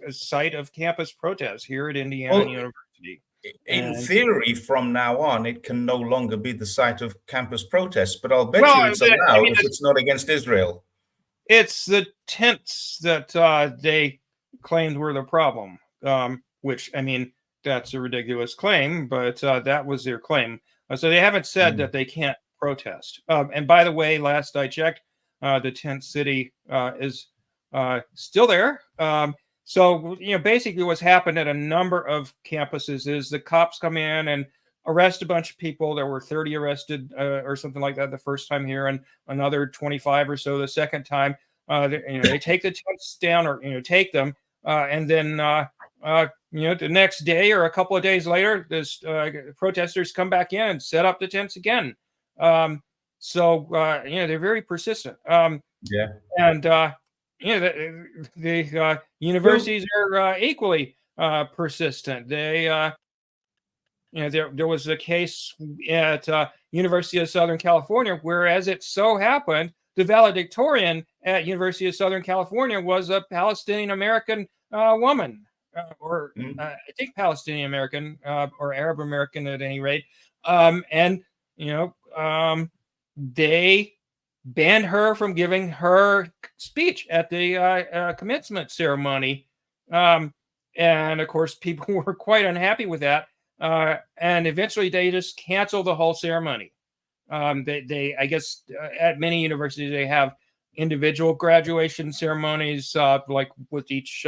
a site of campus protests here at Indiana University. In theory, from now on, it can no longer be the site of campus protests. But I'll bet you it's allowed if it's not against Israel. It's the tents that they claimed were the problem, which, I mean, that's a ridiculous claim, but that was their claim. So they haven't said that they can't protest. And by the way, last I checked, the tent city is still there. So, basically what's happened at a number of campuses is the cops come in and arrest a bunch of people. There were 30 arrested or something like that the first time here, and another 25 or so the second time. they take the tents down, or take them, and then the next day or a couple of days later, this protesters come back in and set up the tents again. So they're very persistent. Yeah. And the universities are equally persistent. They there was a case at University of Southern California where, as it so happened, the valedictorian at University of Southern California was a Palestinian American woman, or I think Palestinian American or Arab American at any rate, and they banned her from giving her speech at the commencement ceremony, and of course people were quite unhappy with that. And eventually they just cancel the whole ceremony. They I guess at many universities they have individual graduation ceremonies, like with each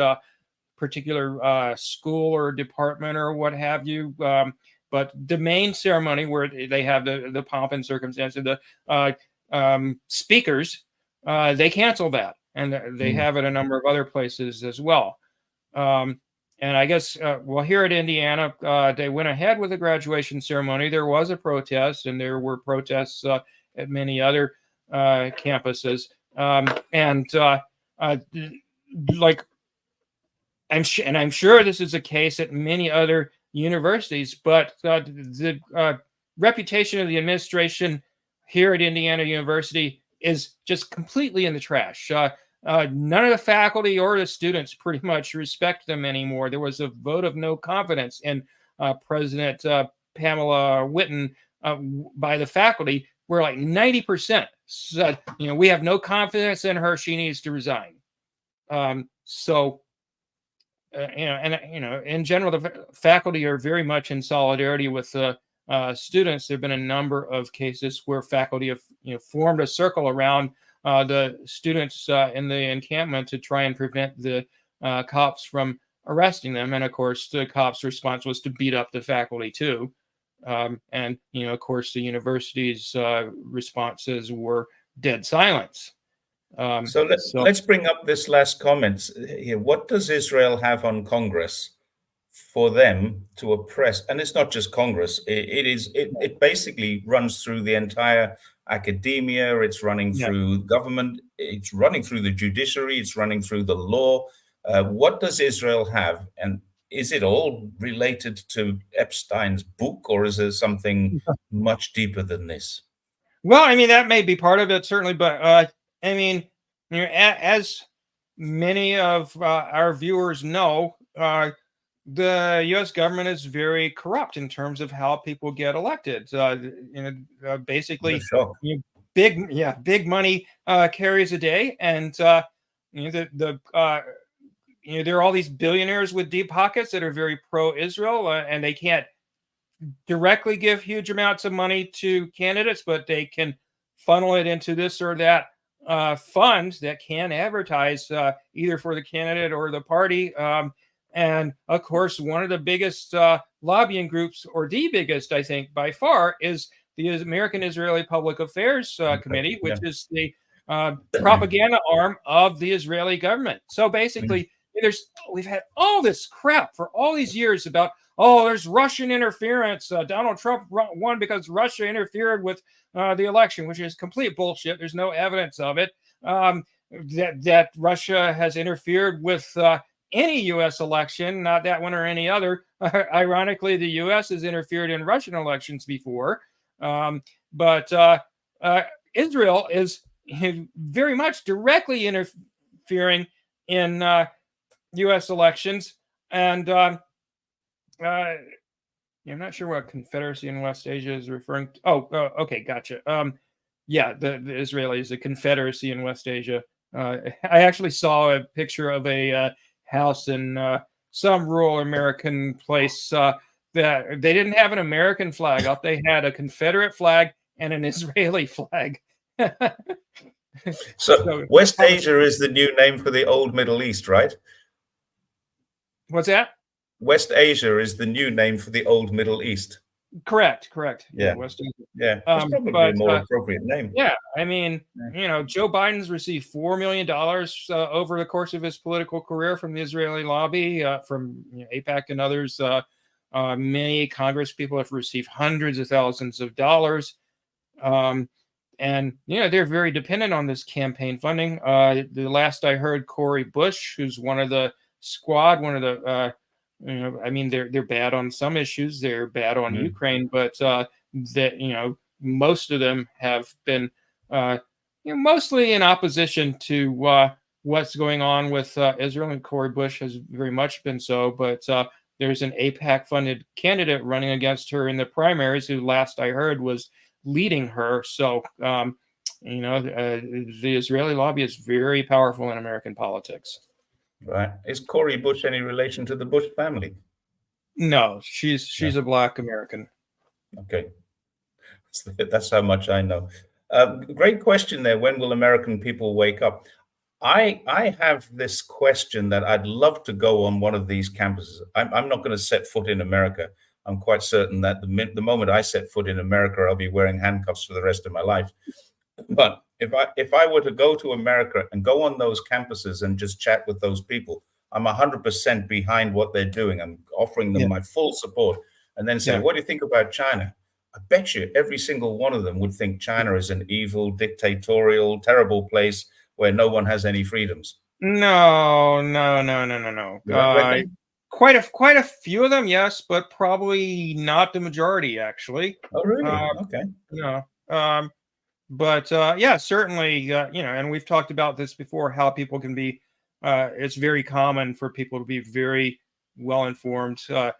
particular school or department or what have you. But the main ceremony where they have the pomp and circumstance of the speakers, they cancel that, and they have it a number of other places as well. And I guess, here at Indiana, they went ahead with the graduation ceremony. There was a protest, and there were protests at many other campuses. I'm sure this is the case at many other universities, but the reputation of the administration here at Indiana University is just completely in the trash. None of the faculty or the students pretty much respect them anymore. There was a vote of no confidence in President Pamela Whitten by the faculty, where like 90% said, we have no confidence in her. She needs to resign. In general, the faculty are very much in solidarity with the students. There have been a number of cases where faculty have formed a circle around the students in the encampment to try and prevent the cops from arresting them. And of course, the cops' response was to beat up the faculty too. And of course, the university's responses were dead silence. So let's bring up this last comment here. What does Israel have on Congress for them to oppress? And it's not just Congress. It basically runs through the entire academia. It's running through government. It's running through the judiciary. It's running through the law. What does Israel have? And is it all related to Epstein's book, or is there something much deeper than this? Well, I mean, that may be part of it, certainly. But I mean, as many of our viewers know, the U.S. government is very corrupt in terms of how people get elected. Basically, big money carries a day, and there are all these billionaires with deep pockets that are very pro-Israel, and they can't directly give huge amounts of money to candidates, but they can funnel it into this or that fund that can advertise either for the candidate or the party. And of course, one of the biggest lobbying groups, or the biggest, I think, by far, is the American Israeli Public Affairs Committee, which is the propaganda arm of the Israeli government. So basically, we've had all this crap for all these years about, there's Russian interference. Donald Trump won because Russia interfered with the election, which is complete bullshit. There's no evidence of it. That Russia has interfered with any U.S. election, not that one or any other. Ironically, the U.S. has interfered in Russian elections before. But Israel is very much directly interfering in U.S. elections. And I'm not sure what Confederacy in West Asia is referring to. Okay, gotcha. The Israelis, the Confederacy in West Asia. I actually saw a picture of a house in some rural American place that they didn't have an American flag up. They had a Confederate flag and an Israeli flag. So West Asia is the new name for the old Middle East, right? What's that? West Asia is the new name for the old Middle East. Correct. Yeah. West. Yeah, that's probably a more appropriate name. Yeah, I mean, Joe Biden's received $4 million over the course of his political career from the Israeli lobby, from AIPAC and others. Many Congress people have received hundreds of thousands of dollars. And they're very dependent on this campaign funding. The last I heard, Cori Bush, who's one of the squad, one of the I mean, they're bad on some issues. They're bad on Ukraine, but that most of them have been mostly in opposition to what's going on with Israel, and Cori Bush has very much been so. But there's an AIPAC-funded candidate running against her in the primaries, who last I heard was leading her. So the Israeli lobby is very powerful in American politics. Right. Is Cori Bush any relation to the Bush family? No, she's a Black American. Okay. That's how much I know. Great question there. When will American people wake up? I have this question that I'd love to go on one of these campuses. I'm not going to set foot in America. I'm quite certain that the moment I set foot in America, I'll be wearing handcuffs for the rest of my life. But if I were to go to America and go on those campuses and just chat with those people, I'm 100% behind what they're doing. I'm offering them my full support, and then say, what do you think about China? I bet you every single one of them would think China is an evil, dictatorial, terrible place where no one has any freedoms. No. Quite a few of them, yes, but probably not the majority, actually. Oh, really? Okay. But yeah, certainly, and we've talked about this before, how people can be, it's very common for people to be very well informed. I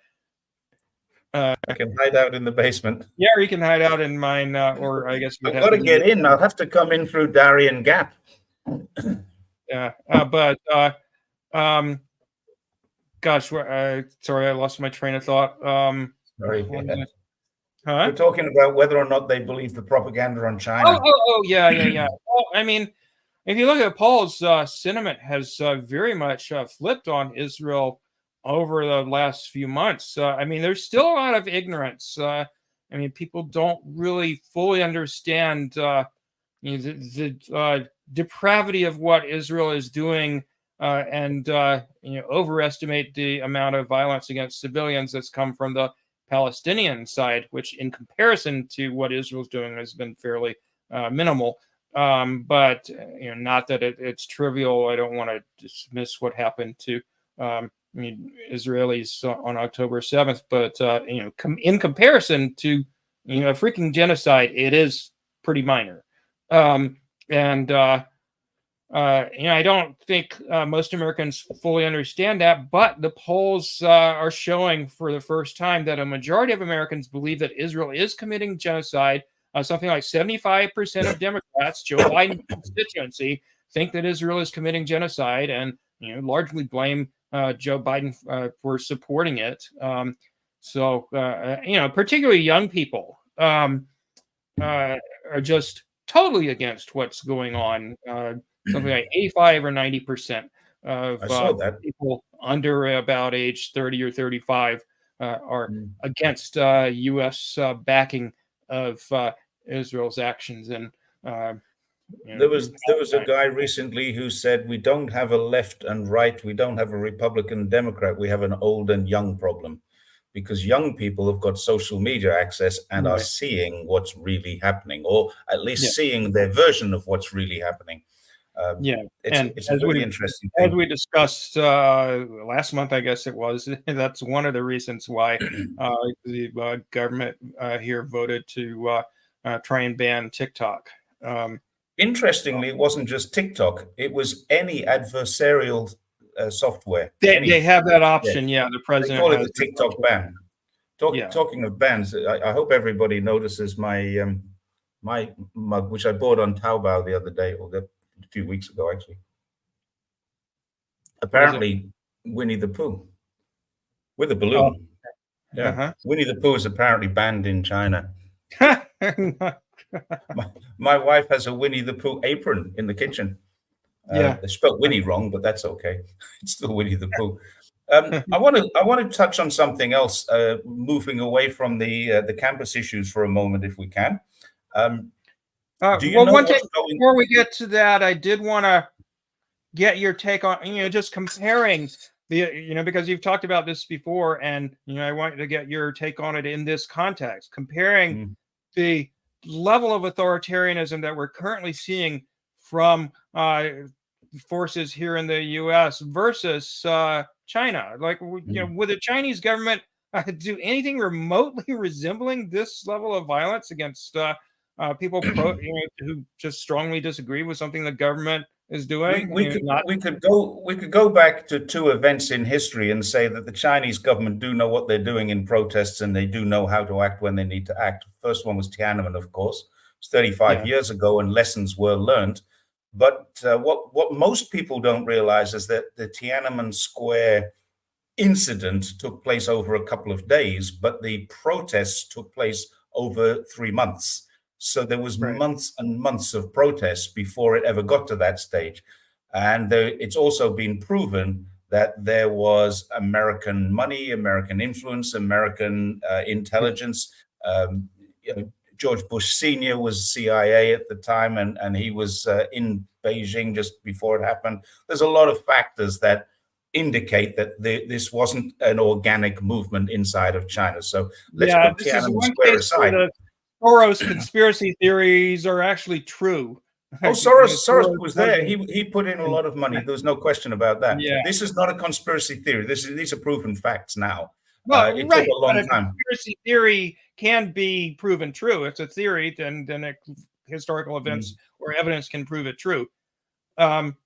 can hide out in the basement. Yeah, or you can hide out in mine, or I guess I've got to get in. I'll have to come in through Darien Gap. Yeah, but gosh, sorry, I lost my train of thought. Sorry. We're talking about whether or not they believe the propaganda on China. Oh, yeah. Well, I mean, if you look at polls, sentiment has very much flipped on Israel over the last few months. I mean, there's still a lot of ignorance. I mean, people don't really fully understand the depravity of what Israel is doing, and overestimate the amount of violence against civilians that's come from the Palestinian side, which in comparison to what Israel's doing has been fairly minimal. But not that it's trivial. I don't want to dismiss what happened to Israelis on October 7th, but in comparison to a freaking genocide, it is pretty minor. I don't think most Americans fully understand that, but the polls are showing for the first time that a majority of Americans believe that Israel is committing genocide. Something like 75% of Democrats, Joe Biden's constituency, think that Israel is committing genocide, and largely blame Joe Biden for supporting it. Particularly young people are just totally against what's going on. Something like 85 or 90% of people under about age 30 or 35 are against U.S. Backing of Israel's actions. And there was a guy recently who said, we don't have a left and right, we don't have a Republican Democrat, we have an old and young problem, because young people have got social media access and are seeing what's really happening, or at least seeing their version of what's really happening. It's a really interesting thing. As we discussed last month, I guess it was, that's one of the reasons why the government here voted to try and ban TikTok. Interestingly, it wasn't just TikTok. It was any adversarial software. They have that option, the president. They call it the TikTok ban. Talking of bans, I hope everybody notices my my mug, which I bought on Taobao the other day, or a few weeks ago, actually. Apparently, Winnie the Pooh with a balloon. Winnie the Pooh is apparently banned in China. my wife has a Winnie the Pooh apron in the kitchen. They spelled Winnie wrong, but that's okay. It's still Winnie the Pooh. I want to touch on something else, moving away from the campus issues for a moment, if we can. Do you well, know one thing what's going? before we get to that, I did want to get your take on, just comparing the, because you've talked about this before, and I want to get your take on it in this context, comparing the level of authoritarianism that we're currently seeing from forces here in the U.S. versus China. Like, would the Chinese government do anything remotely resembling this level of violence against people who just strongly disagree with something the government is doing? We could go back to two events in history and say that the Chinese government do know what they're doing in protests, and they do know how to act when they need to act. The first one was Tiananmen, of course. It's 35 years ago, and lessons were learned. But what most people don't realize is that the Tiananmen Square incident took place over a couple of days, but the protests took place over 3 months. So there was months and months of protests before it ever got to that stage. And it's also been proven that there was American money, American influence, American intelligence. George Bush Sr. was CIA at the time, and he was in Beijing just before it happened. There's a lot of factors that indicate that this wasn't an organic movement inside of China. So let's put Tiananmen Square aside. Soros conspiracy theories are actually true. Oh, Soros was there. He put in a lot of money. There's no question about that. Yeah. This is not a conspiracy theory. These are proven facts now. Well, it took a long time. Conspiracy theory can be proven true. It's a theory, then historical events or evidence can prove it true. Okay.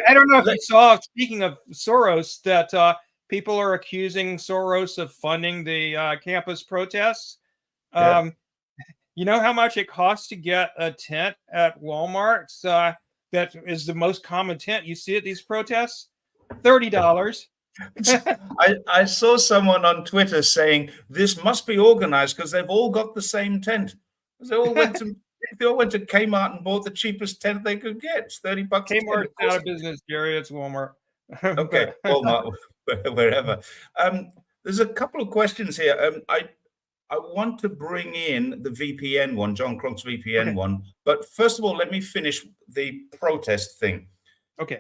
I don't know if you saw, speaking of Soros, that people are accusing Soros of funding the campus protests. You know how much it costs to get a tent at Walmart? That is the most common tent you see at these protests. $30. I saw someone on Twitter saying this must be organized because they've all got the same tent. They all went to Kmart and bought the cheapest tent they could get. It's $30. Kmart's out of business, Jerry. It's Walmart. Okay, Walmart, wherever. There's a couple of questions here. I want to bring in the VPN one, John Cronk's VPN one. But first of all, let me finish the protest thing. Okay.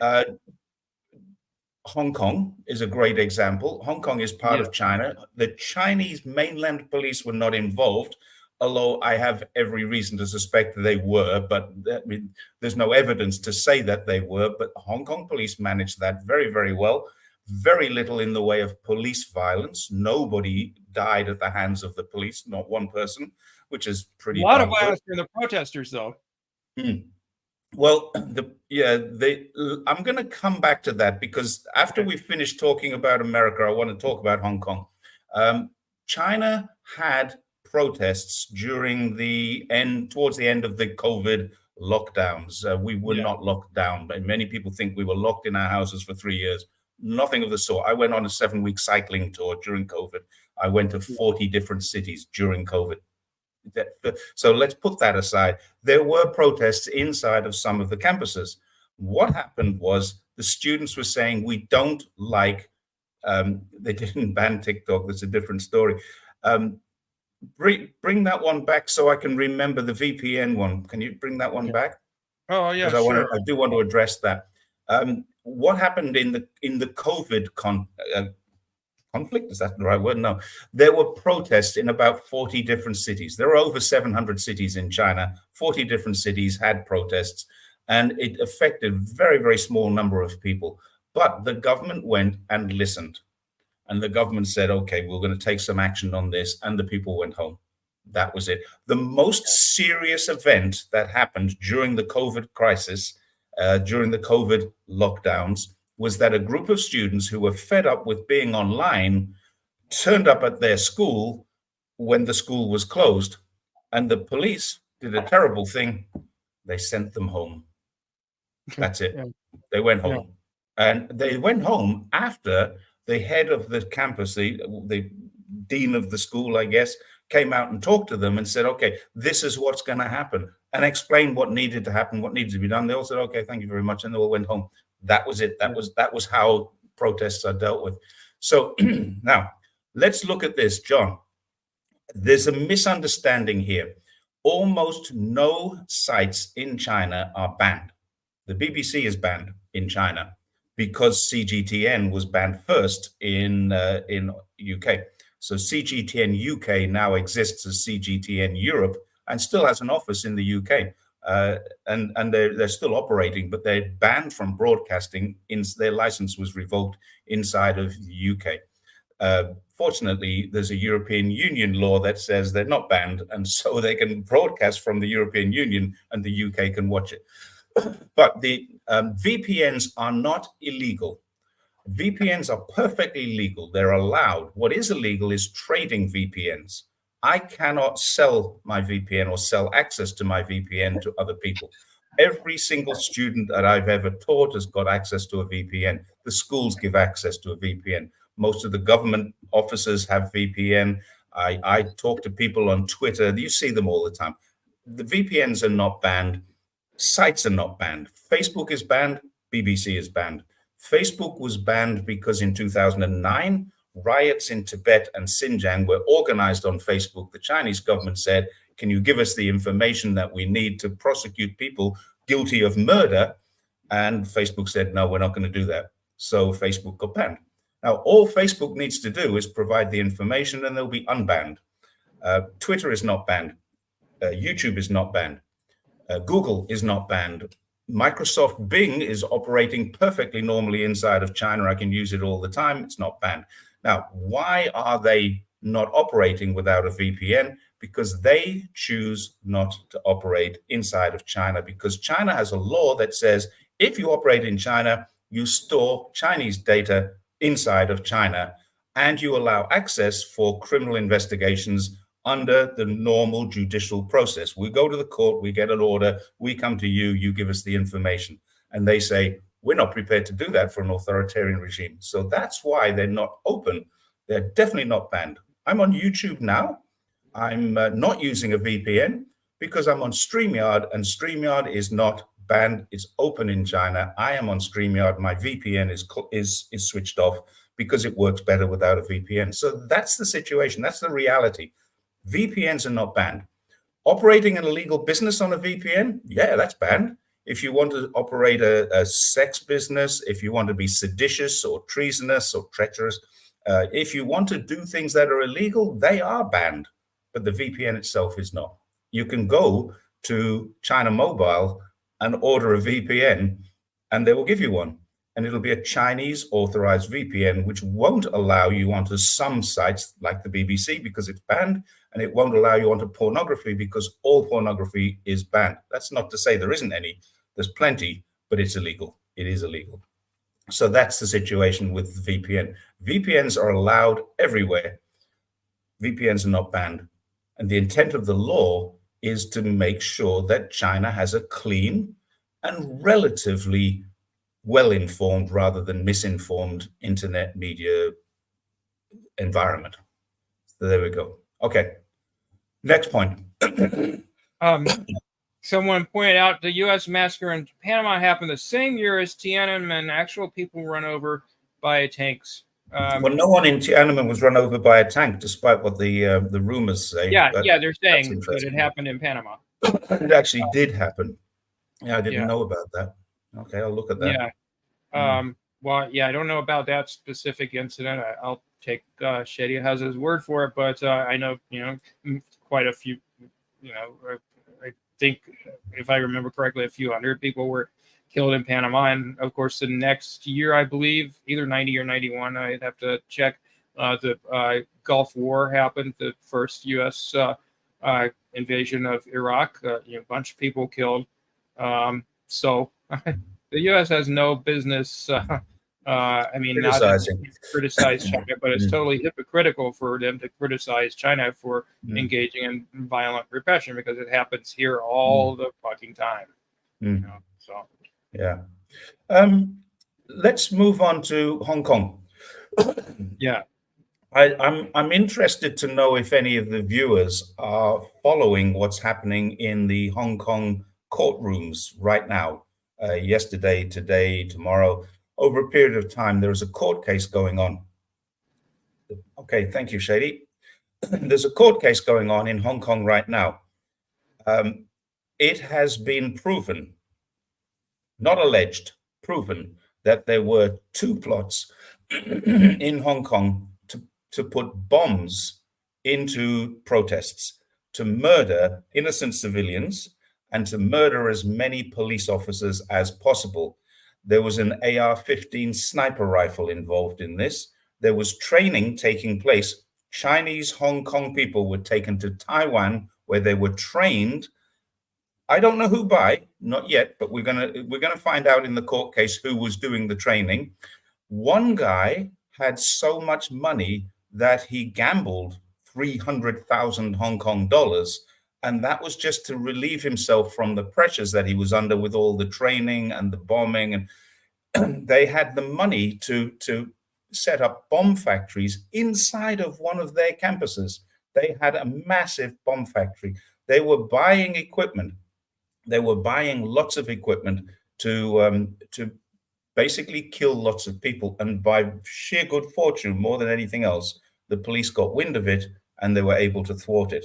Hong Kong is a great example. Hong Kong is part of China. The Chinese mainland police were not involved, although I have every reason to suspect they were, but there's no evidence to say that they were. But Hong Kong police managed that very, very well. Very little in the way of police violence. Nobody died at the hands of the police, not one person, which is pretty. A lot of violence from the protesters, though. Well, I'm going to come back to that because after we finish talking about America, I want to talk about Hong Kong. China had protests towards the end of the COVID lockdowns. We were not locked down, but many people think we were locked in our houses for 3 years. Nothing of the sort. I went on a 7-week cycling tour during COVID. I went to 40 different cities during COVID. So let's put that aside. There were protests inside of some of the campuses. What happened was the students were saying, we don't like, they didn't ban TikTok. That's a different story. Bring that one back so I can remember the VPN one. Can you bring that one back? Oh, yeah, sure. I do want to address that. What happened in the COVID conflict? Is that the right word? No. There were protests in about 40 different cities. There are over 700 cities in China. 40 different cities had protests, and it affected a very, very small number of people. But the government went and listened, and the government said, okay, we're going to take some action on this, and the people went home. That was it. The most serious event that happened during the COVID crisis, during the COVID lockdowns, was that a group of students who were fed up with being online turned up at their school when the school was closed, and the police did a terrible thing. They sent them home. That's it. They went home. And they went home after the head of the campus, the dean of the school, I guess, came out and talked to them and said, okay, this is what's going to happen, and explained what needed to happen, what needed to be done. They all said, okay, thank you very much. And they all went home. That was it. That was how protests are dealt with. So now let's look at this, John. There's a misunderstanding here. Almost no sites in China are banned. The BBC is banned in China because CGTN was banned first in UK. So CGTN UK now exists as CGTN Europe and still has an office in the UK. And they're still operating, but they're banned from broadcasting. Their license was revoked inside of the UK. Fortunately, there's a European Union law that says they're not banned, and so they can broadcast from the European Union and the UK can watch it. But the VPNs are not illegal. VPNs are perfectly legal. They're allowed. What is illegal is trading VPNs. I cannot sell my VPN or sell access to my VPN to other people. Every single student that I've ever taught has got access to a VPN. The schools give access to a VPN. Most of the government offices have VPN. I talk to people on Twitter. You see them all the time. The VPNs are not banned. Sites are not banned. Facebook is banned. BBC is banned. Facebook was banned because in 2009, riots in Tibet and Xinjiang were organized on Facebook. The Chinese government said, can you give us the information that we need to prosecute people guilty of murder? And Facebook said, no, we're not going to do that. So Facebook got banned. Now, all Facebook needs to do is provide the information and they'll be unbanned. Twitter is not banned. YouTube is not banned. Google is not banned. Microsoft Bing is operating perfectly normally inside of China. I can use it all the time. It's not banned. Now, why are they not operating without a VPN? Because they choose not to operate inside of China, because China has a law that says if you operate in China, you store Chinese data inside of China and you allow access for criminal investigations under the normal judicial process. We go to the court, we get an order, we come to you, you give us the information. And they say, we're not prepared to do that for an authoritarian regime. So that's why they're not open. They're definitely not banned. I'm on YouTube now. I'm not using a VPN because I'm on StreamYard, and StreamYard is not banned. It's open in China. I am on StreamYard. My VPN is switched off because it works better without a VPN. So that's the situation. That's the reality. VPNs are not banned. Operating an illegal business on a VPN, yeah, that's banned. If you want to operate a sex business, if you want to be seditious or treasonous or treacherous, if you want to do things that are illegal, they are banned. But the VPN itself is not. You can go to China Mobile and order a VPN, and they will give you one. And it'll be a Chinese authorized VPN, which won't allow you onto some sites like the BBC because it's banned, and it won't allow you onto pornography because all pornography is banned. That's not to say there isn't any. There's plenty, but it's illegal. It is illegal. So that's the situation with VPN. VPNs are allowed everywhere. VPNs are not banned. And the intent of the law is to make sure that China has a clean and relatively well-informed rather than misinformed internet media environment. So there we go. Okay. Next point. Someone pointed out the U.S. massacre in Panama happened the same year as Tiananmen. Actual people run over by tanks. Well, no one in Tiananmen was run over by a tank, despite what the rumors say. Yeah, they're saying that it happened in Panama. It actually did happen. Yeah, I didn't know about that. Okay, I'll look at that. Yeah. Well, yeah, I don't know about that specific incident. I'll take Shady has his word for it, but I know, quite a few, I think, if I remember correctly, a few hundred people were killed in Panama. And of course, the next year, I believe, either 90 or 91, I'd have to check, the Gulf War happened, the first U.S. Invasion of Iraq, a bunch of people killed. So the U.S. has no business, criticizing. Not to criticize China, but it's totally hypocritical for them to criticize China for engaging in violent repression, because it happens here all the fucking time. So yeah. Let's move on to Hong Kong. Yeah. I'm interested to know if any of the viewers are following what's happening in the Hong Kong courtrooms right now, yesterday, today, tomorrow. over a period of time, there is a court case going on. Okay, thank you, Shady. There's a court case going on in Hong Kong right now. It has been proven, not alleged, proven that there were two plots in Hong Kong to put bombs into protests, to murder innocent civilians and to murder as many police officers as possible. There was an AR-15 sniper rifle involved in this. There was training taking place. Chinese Hong Kong people were taken to Taiwan where they were trained. I don't know who by, not yet, but we're gonna find out in the court case who was doing the training. One guy had so much money that he gambled 300,000 Hong Kong dollars, and that was just to relieve himself from the pressures that he was under with all the training and the bombing. And they had the money to set up bomb factories inside of one of their campuses. They had a massive bomb factory. They were buying equipment. They were buying lots of equipment to basically kill lots of people. And by sheer good fortune, more than anything else, the police got wind of it and they were able to thwart it.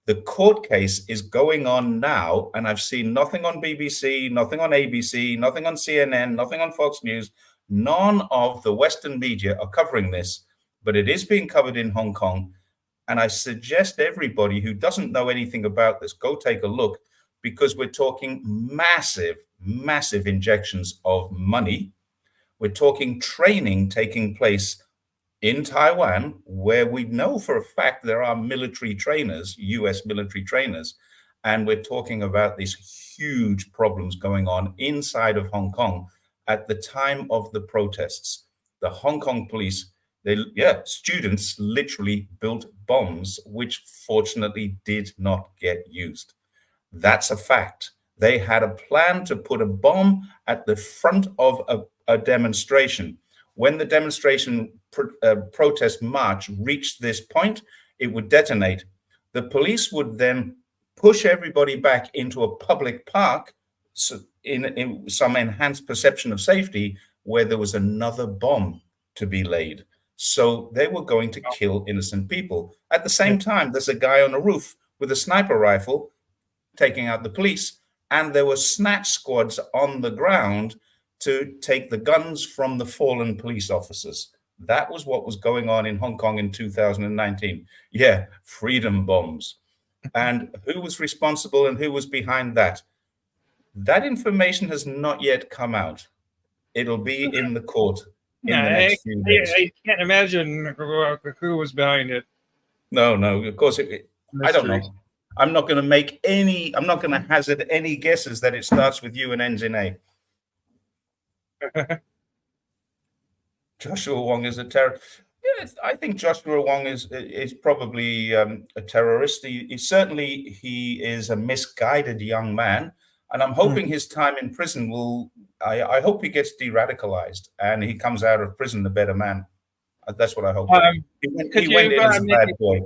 The court case is going on now, and I've seen nothing on BBC, nothing on ABC, nothing on CNN, nothing on Fox News. None of the Western media are covering this, but it is being covered in Hong Kong. And I suggest everybody who doesn't know anything about this, go take a look, because we're talking massive, massive injections of money. We're talking training taking place in Taiwan, where we know for a fact there are military trainers, US military trainers, and we're talking about these huge problems going on inside of Hong Kong at the time of the protests. The Hong Kong police, students literally built bombs, which fortunately did not get used. That's a fact. They had a plan to put a bomb at the front of a demonstration. When the demonstration protest march reached this point, it would detonate. The police would then push everybody back into a public park in some enhanced perception of safety where there was another bomb to be laid. So they were going to kill innocent people. At the same time, there's a guy on a roof with a sniper rifle taking out the police, and there were snatch squads on the ground to take the guns from the fallen police officers. That was what was going on in Hong Kong in 2019. Yeah, freedom bombs. And who was responsible and who was behind that? That information has not yet come out. It'll be in the court in the next few days. I can't imagine who was behind it. No, of course, I don't know. I'm not going to hazard any guesses that it starts with U and ends in A. Joshua Wong is a terrorist. Yeah, I think Joshua Wong is probably a terrorist. He is a misguided young man, and I'm hoping his time in prison will. I hope he gets de-radicalized and he comes out of prison a better man. That's what I hope. He went in as a bad boy.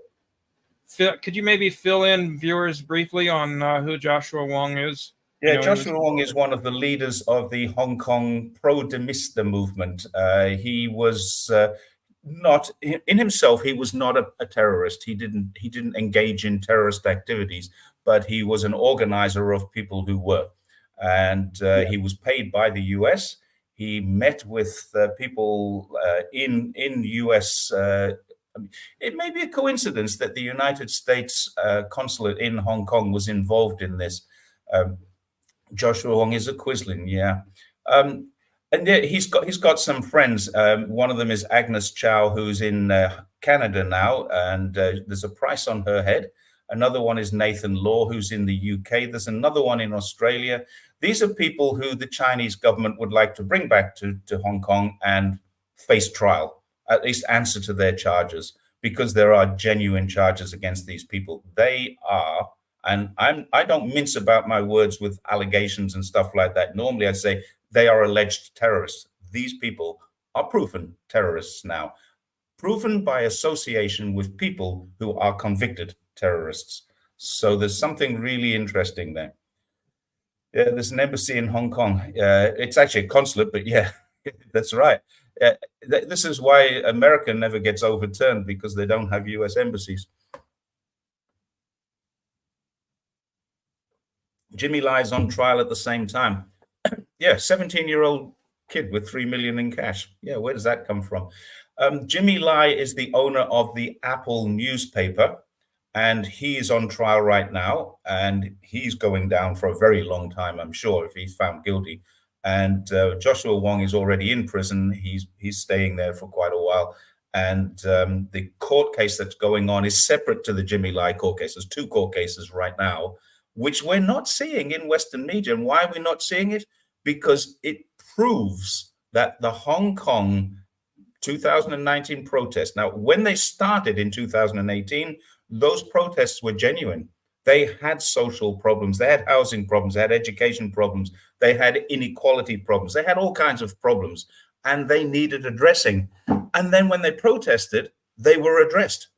Could you maybe fill in viewers briefly on who Joshua Wong is? Yeah, Joshua Wong is one of the leaders of the Hong Kong pro-demista movement. He was not in himself. He was not a terrorist. He didn't engage in terrorist activities, but he was an organizer of people who were, and he was paid by the U.S. He met with people in U.S. It may be a coincidence that the United States consulate in Hong Kong was involved in this. Joshua Wong is a Quislin, yeah. And yeah, he's got some friends. One of them is Agnes Chow, who's in Canada now, and there's a price on her head. Another one is Nathan Law, who's in the UK. There's another one in Australia. These are people who the Chinese government would like to bring back to Hong Kong and face trial, at least answer to their charges, because there are genuine charges against these people. They are, and I don't mince about my words with allegations and stuff like that. Normally I say they are alleged terrorists. These people are proven terrorists now, proven by association with people who are convicted terrorists. So there's something really interesting there. Yeah, there's an embassy in Hong Kong. It's actually a consulate, but yeah, That's right. This is why America never gets overturned, because they don't have US embassies. Jimmy Lai on trial at the same time. Yeah, 17-year-old kid with 3 million in cash. Yeah, where does that come from? Jimmy Lai is the owner of the Apple newspaper, and he's on trial right now, and he's going down for a very long time, I'm sure, if he's found guilty. And Joshua Wong is already in prison. He's staying there for quite a while. And the court case that's going on is separate to the Jimmy Lai court case. There's two court cases right now, which we're not seeing in Western media. And why are we not seeing it? Because it proves that the Hong Kong 2019 protests, now, when they started in 2018, those protests were genuine. They had social problems, they had housing problems, they had education problems, they had inequality problems, they had all kinds of problems, and they needed addressing. And then when they protested, they were addressed.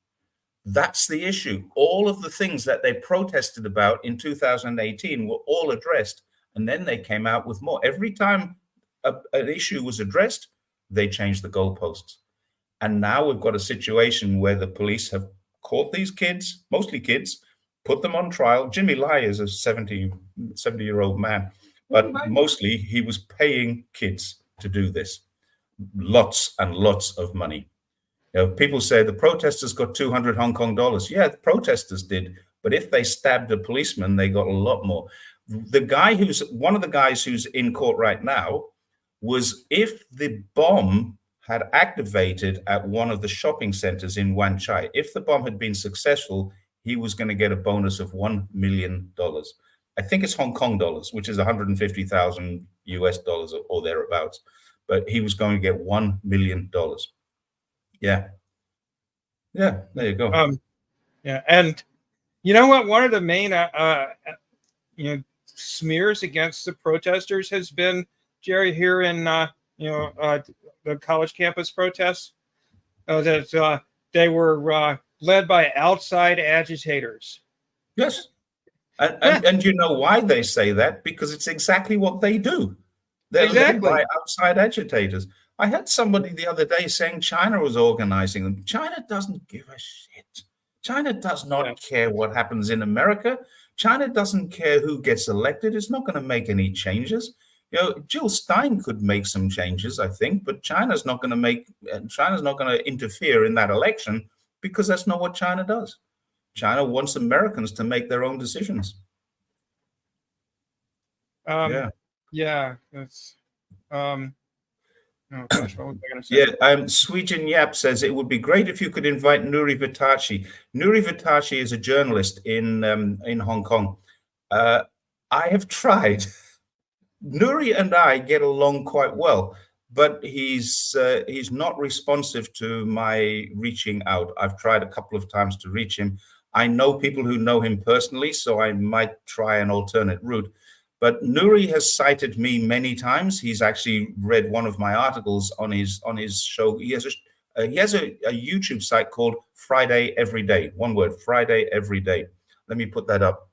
That's the issue. All of the things that they protested about in 2018 were all addressed, and then they came out with more. Every time an issue was addressed, they changed the goalposts. And now we've got a situation where the police have caught these kids, mostly kids, put them on trial. Jimmy Lai is a 70-year-old man, but mostly he was paying kids to do this. Lots and lots of money. You know, people say the protesters got 200 Hong Kong dollars. Yeah, the protesters did. But if they stabbed a policeman, they got a lot more. The guy who's one of the guys who's in court right now was, if the bomb had activated at one of the shopping centers in Wan Chai, if the bomb had been successful, he was going to get a bonus of $1 million. I think it's Hong Kong dollars, which is 150,000 US dollars or thereabouts. But he was going to get $1 million. Yeah. Yeah, there you go. Yeah, and you know what? One of the main smears against the protesters has been, Jerry, here in the college campus protests, that they were led by outside agitators. Yes. And you know why they say that? Because it's exactly what they do. They're led by outside agitators. I had somebody the other day saying China was organizing them. China doesn't give a shit. China does not care what happens in America. China doesn't care who gets elected. It's not going to make any changes. You know, Jill Stein could make some changes, I think, but China's not going to interfere in that election, because that's not what China does. China wants Americans to make their own decisions. That's oh gosh, what was I going to say? Yeah, Sweetin Yap says it would be great if you could invite Nuri Vitachi. Nuri Vitachi is a journalist in Hong Kong. I have tried. Nuri and I get along quite well, but he's not responsive to my reaching out. I've tried a couple of times to reach him. I know people who know him personally, so I might try an alternate route. But Nuri has cited me many times. He's actually read one of my articles on his show. He has a YouTube site called Friday Every Day. One word, Friday Every Day. Let me put that up.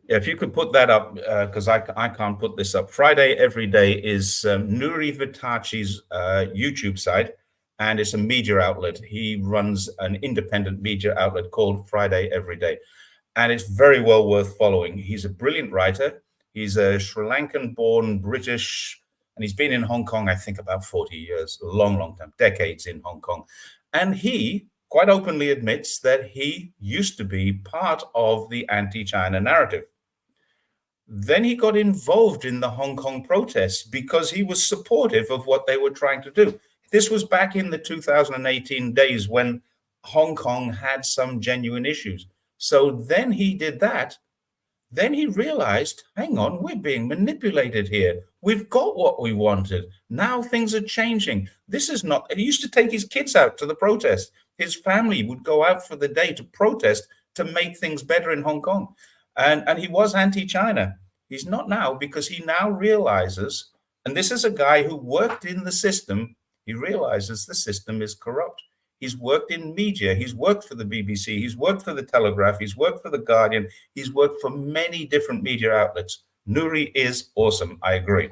Yeah, if you could put that up, because I can't put this up. Friday Every Day is Nuri Vitachi's YouTube site. And it's a media outlet. He runs an independent media outlet called Friday Every Day. And it's very well worth following. He's a brilliant writer. He's a Sri Lankan-born British, and he's been in Hong Kong, I think, about 40 years, a long, long time, decades in Hong Kong. And he quite openly admits that he used to be part of the anti-China narrative. Then he got involved in the Hong Kong protests because he was supportive of what they were trying to do. This was back in the 2018 days when Hong Kong had some genuine issues. So then he did that. Then he realized, hang on, we're being manipulated here. We've got what we wanted. Now things are changing. This is not, he used to take his kids out to the protest. His family would go out for the day to protest to make things better in Hong Kong. And he was anti-China. He's not now, because he now realizes, and this is a guy who worked in the system, he realizes the system is corrupt. He's worked in media. He's worked for the BBC. He's worked for the Telegraph. He's worked for the Guardian. He's worked for many different media outlets. Nuri is awesome. I agree.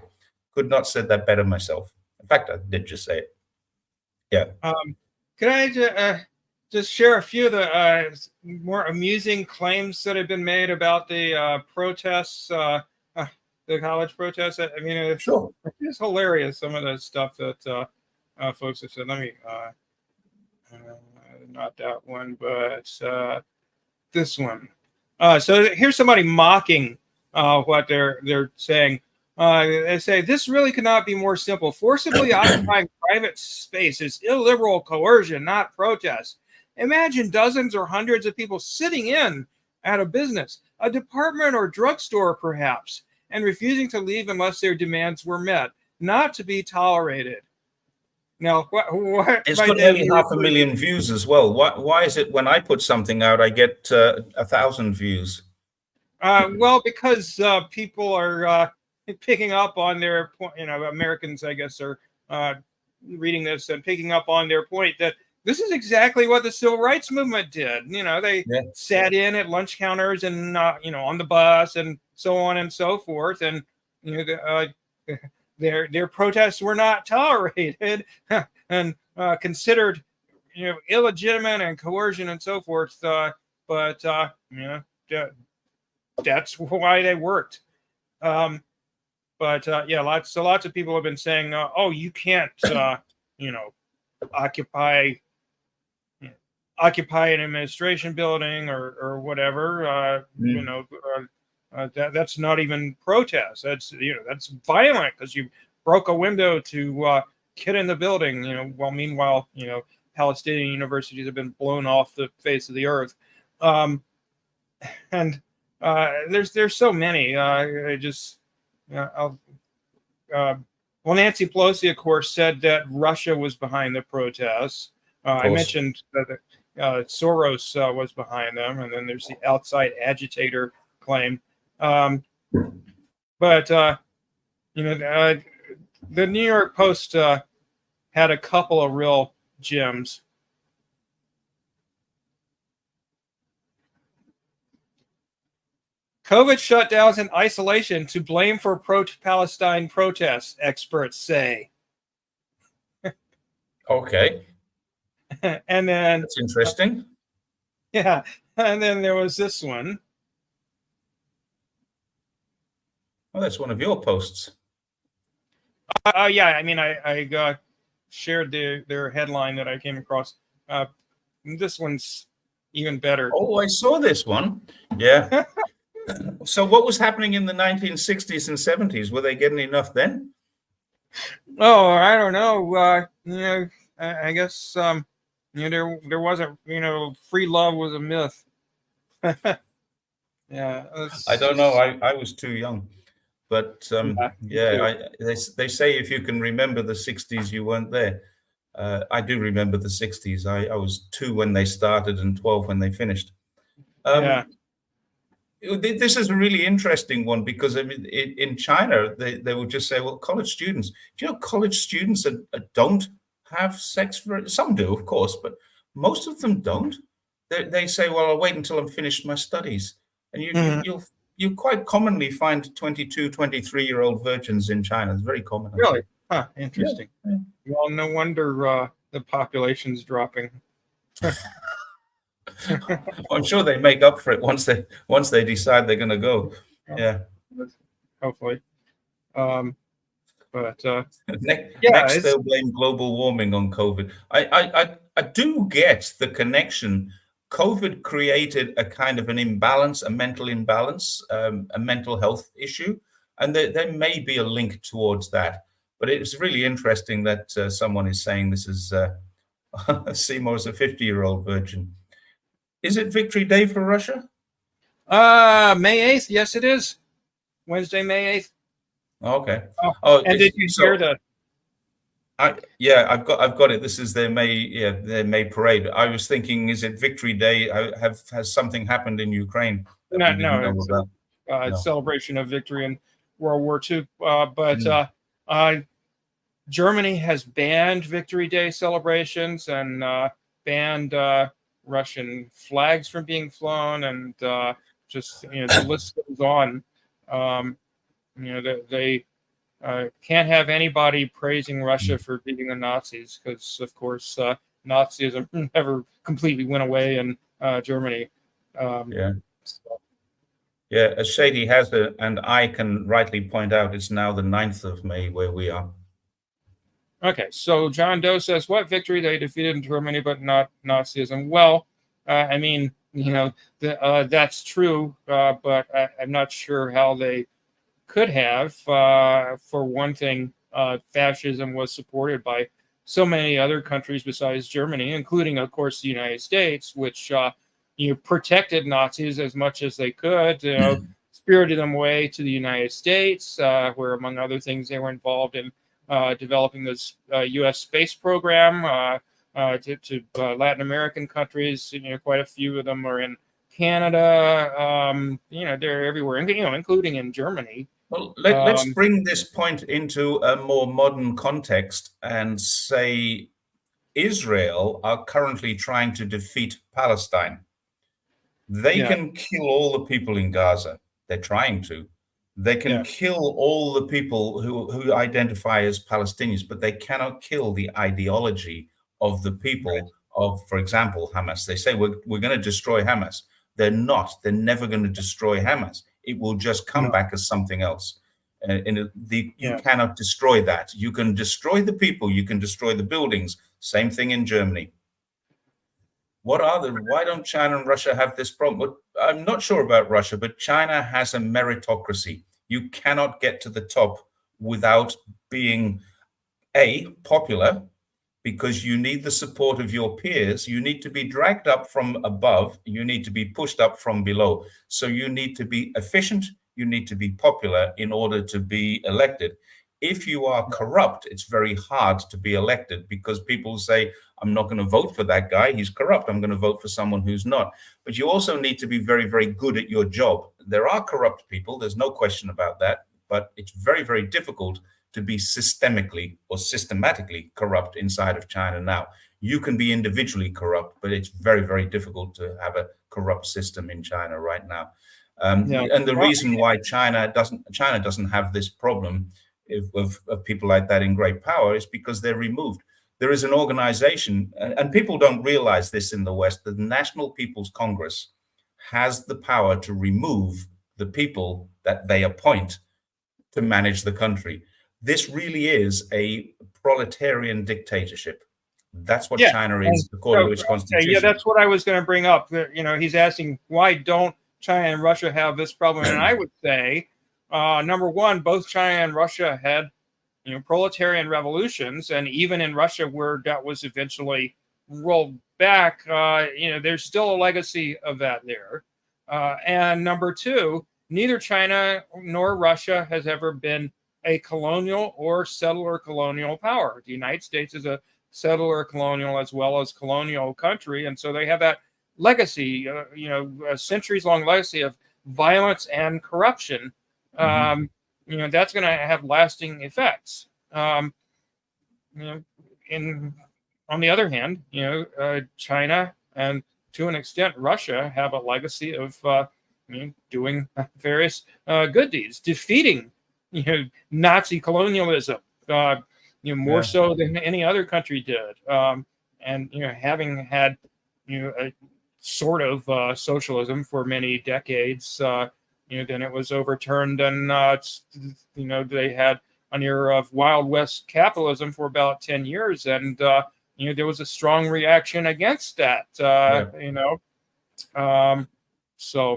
Could not said that better myself. In fact, I did just say it. Yeah. Can I just share a few of the more amusing claims that have been made about the protests, the college protests? I mean, Sure. it's hilarious, some of the stuff that folks have said. Let me, not that one, but this one. So here's somebody mocking what they're saying. They say this really could not be more simple. Forcibly occupying private space is illiberal coercion, not protest. Imagine dozens or hundreds of people sitting in at a business, a department or drugstore perhaps, and refusing to leave unless their demands were met, not to be tolerated. Now, what it's got nearly 500,000 views as well. Why is it when I put something out, I get 1,000 views? Well, because people are picking up on their point. Americans, I guess, are reading this and picking up on their point that this is exactly what the civil rights movement did. They sat in at lunch counters and on the bus and so on and so forth, and their protests were not tolerated and considered illegitimate and coercion and so forth. But that's why they worked. But lots of people have been saying, oh, you can't occupy an administration building or whatever. That's not even protest. That's violent because you broke a window to get in the building. While meanwhile, Palestinian universities have been blown off the face of the earth. And there's so many. Well, Nancy Pelosi, of course, said that Russia was behind the protests. I mentioned that Soros was behind them, and then there's the outside agitator claim. But the New York Post had a couple of real gems. COVID shutdowns and isolation to blame for pro-Palestine protests, experts say. Okay. And then that's interesting. Yeah. And then there was this one. Oh, that's one of your posts. Yeah. I mean, I shared their headline that I came across. This one's even better. Oh, I saw this one. Yeah. So what was happening in the 1960s and 70s? Were they getting enough then? Oh, I don't know. I guess there wasn't. Free love was a myth. Yeah. I don't know. I was too young, but they say if you can remember the 60s, you weren't there. I do remember the 60s. I was 2 when they started and 12 when they finished. Yeah. This is a really interesting one because I mean, in China, they would just say, well, college students, do you know college students don't have sex? Some do, of course, but most of them don't. They say, well, I'll wait until I'm finished my studies. And you'll quite commonly find 22, 23-year-old virgins in China. It's very common. Really? Huh, interesting. Yeah. Well, no wonder the population's dropping. I'm sure they make up for it once they decide they're going to go. Yeah, hopefully. But next they'll blame global warming on COVID. I do get the connection. COVID created a kind of an imbalance, a mental imbalance, a mental health issue, and there may be a link towards that. But it's really interesting that someone is saying this is Seymour is a 50-year-old virgin. Is it Victory Day for Russia? May 8th. Yes, it is. Wednesday, May 8th. Okay. And did you hear that? I've got it. This is their May parade. I was thinking, is it Victory Day? Has something happened in Ukraine? No. It's celebration of victory in World War II. But Germany has banned Victory Day celebrations and banned Russian flags from being flown, and the list goes on. They can't have anybody praising Russia for beating the Nazis because, of course, Nazism never completely went away in Germany. Yeah. Yeah, as Shady has it, and I can rightly point out, it's now the 9th of May where we are. Okay, so John Doe says, what victory they defeated in Germany, but not Nazism? Well, I mean, that's true, but I'm not sure how they could have. For one thing, fascism was supported by so many other countries besides Germany, including, of course, the United States, which protected Nazis as much as they could. Spirited them away to the United States, where, among other things, they were involved in developing this U.S. space program to Latin American countries. Quite a few of them are in Canada. They're everywhere, including in Germany. Well, let's bring this point into a more modern context and say Israel are currently trying to defeat Palestine. They can kill all the people in Gaza. They're trying to. They can kill all the people who identify as Palestinians, but they cannot kill the ideology of the people of, for example, Hamas. They say, we're going to destroy Hamas. They're not. They're never going to destroy Hamas. It will just come back as something else. You cannot destroy that. You can destroy the people. You can destroy the buildings. Same thing in Germany. Why don't China and Russia have this problem? I'm not sure about Russia, but China has a meritocracy. You cannot get to the top without being popular, because you need the support of your peers. You need to be dragged up from above. You need to be pushed up from below. So you need to be efficient. You need to be popular in order to be elected. If you are corrupt, it's very hard to be elected, because people say, I'm not going to vote for that guy. He's corrupt. I'm going to vote for someone who's not. But you also need to be very, very good at your job. There are corrupt people. There's no question about that. But it's very, very difficult to be systemically or systematically corrupt inside of China now. You can be individually corrupt, but it's very, very difficult to have a corrupt system in China right now. And the reason why China doesn't have this problem of people like that in great power is because they're removed. There is an organization, and people don't realize this in the West, the National People's Congress has the power to remove the people that they appoint to manage the country. This really is a proletarian dictatorship. That's what China is, according to its constitution. Yeah, that's what I was going to bring up. He's asking, why don't China and Russia have this problem? And I would say, number one, both China and Russia had proletarian revolutions, and even in Russia, where that was eventually rolled back, there's still a legacy of that there. And number two, neither China nor Russia has ever been a colonial or settler colonial power. The United States is a settler colonial as well as colonial country, and so they have that legacy, a centuries-long legacy of violence and corruption. That's going to have lasting effects. On the other hand, China and to an extent Russia have a legacy of doing various good deeds, defeating Nazi colonialism, more so than any other country did, and having had a sort of socialism for many decades. Then it was overturned, and they had an era of Wild West capitalism for about 10 years, and there was a strong reaction against that. So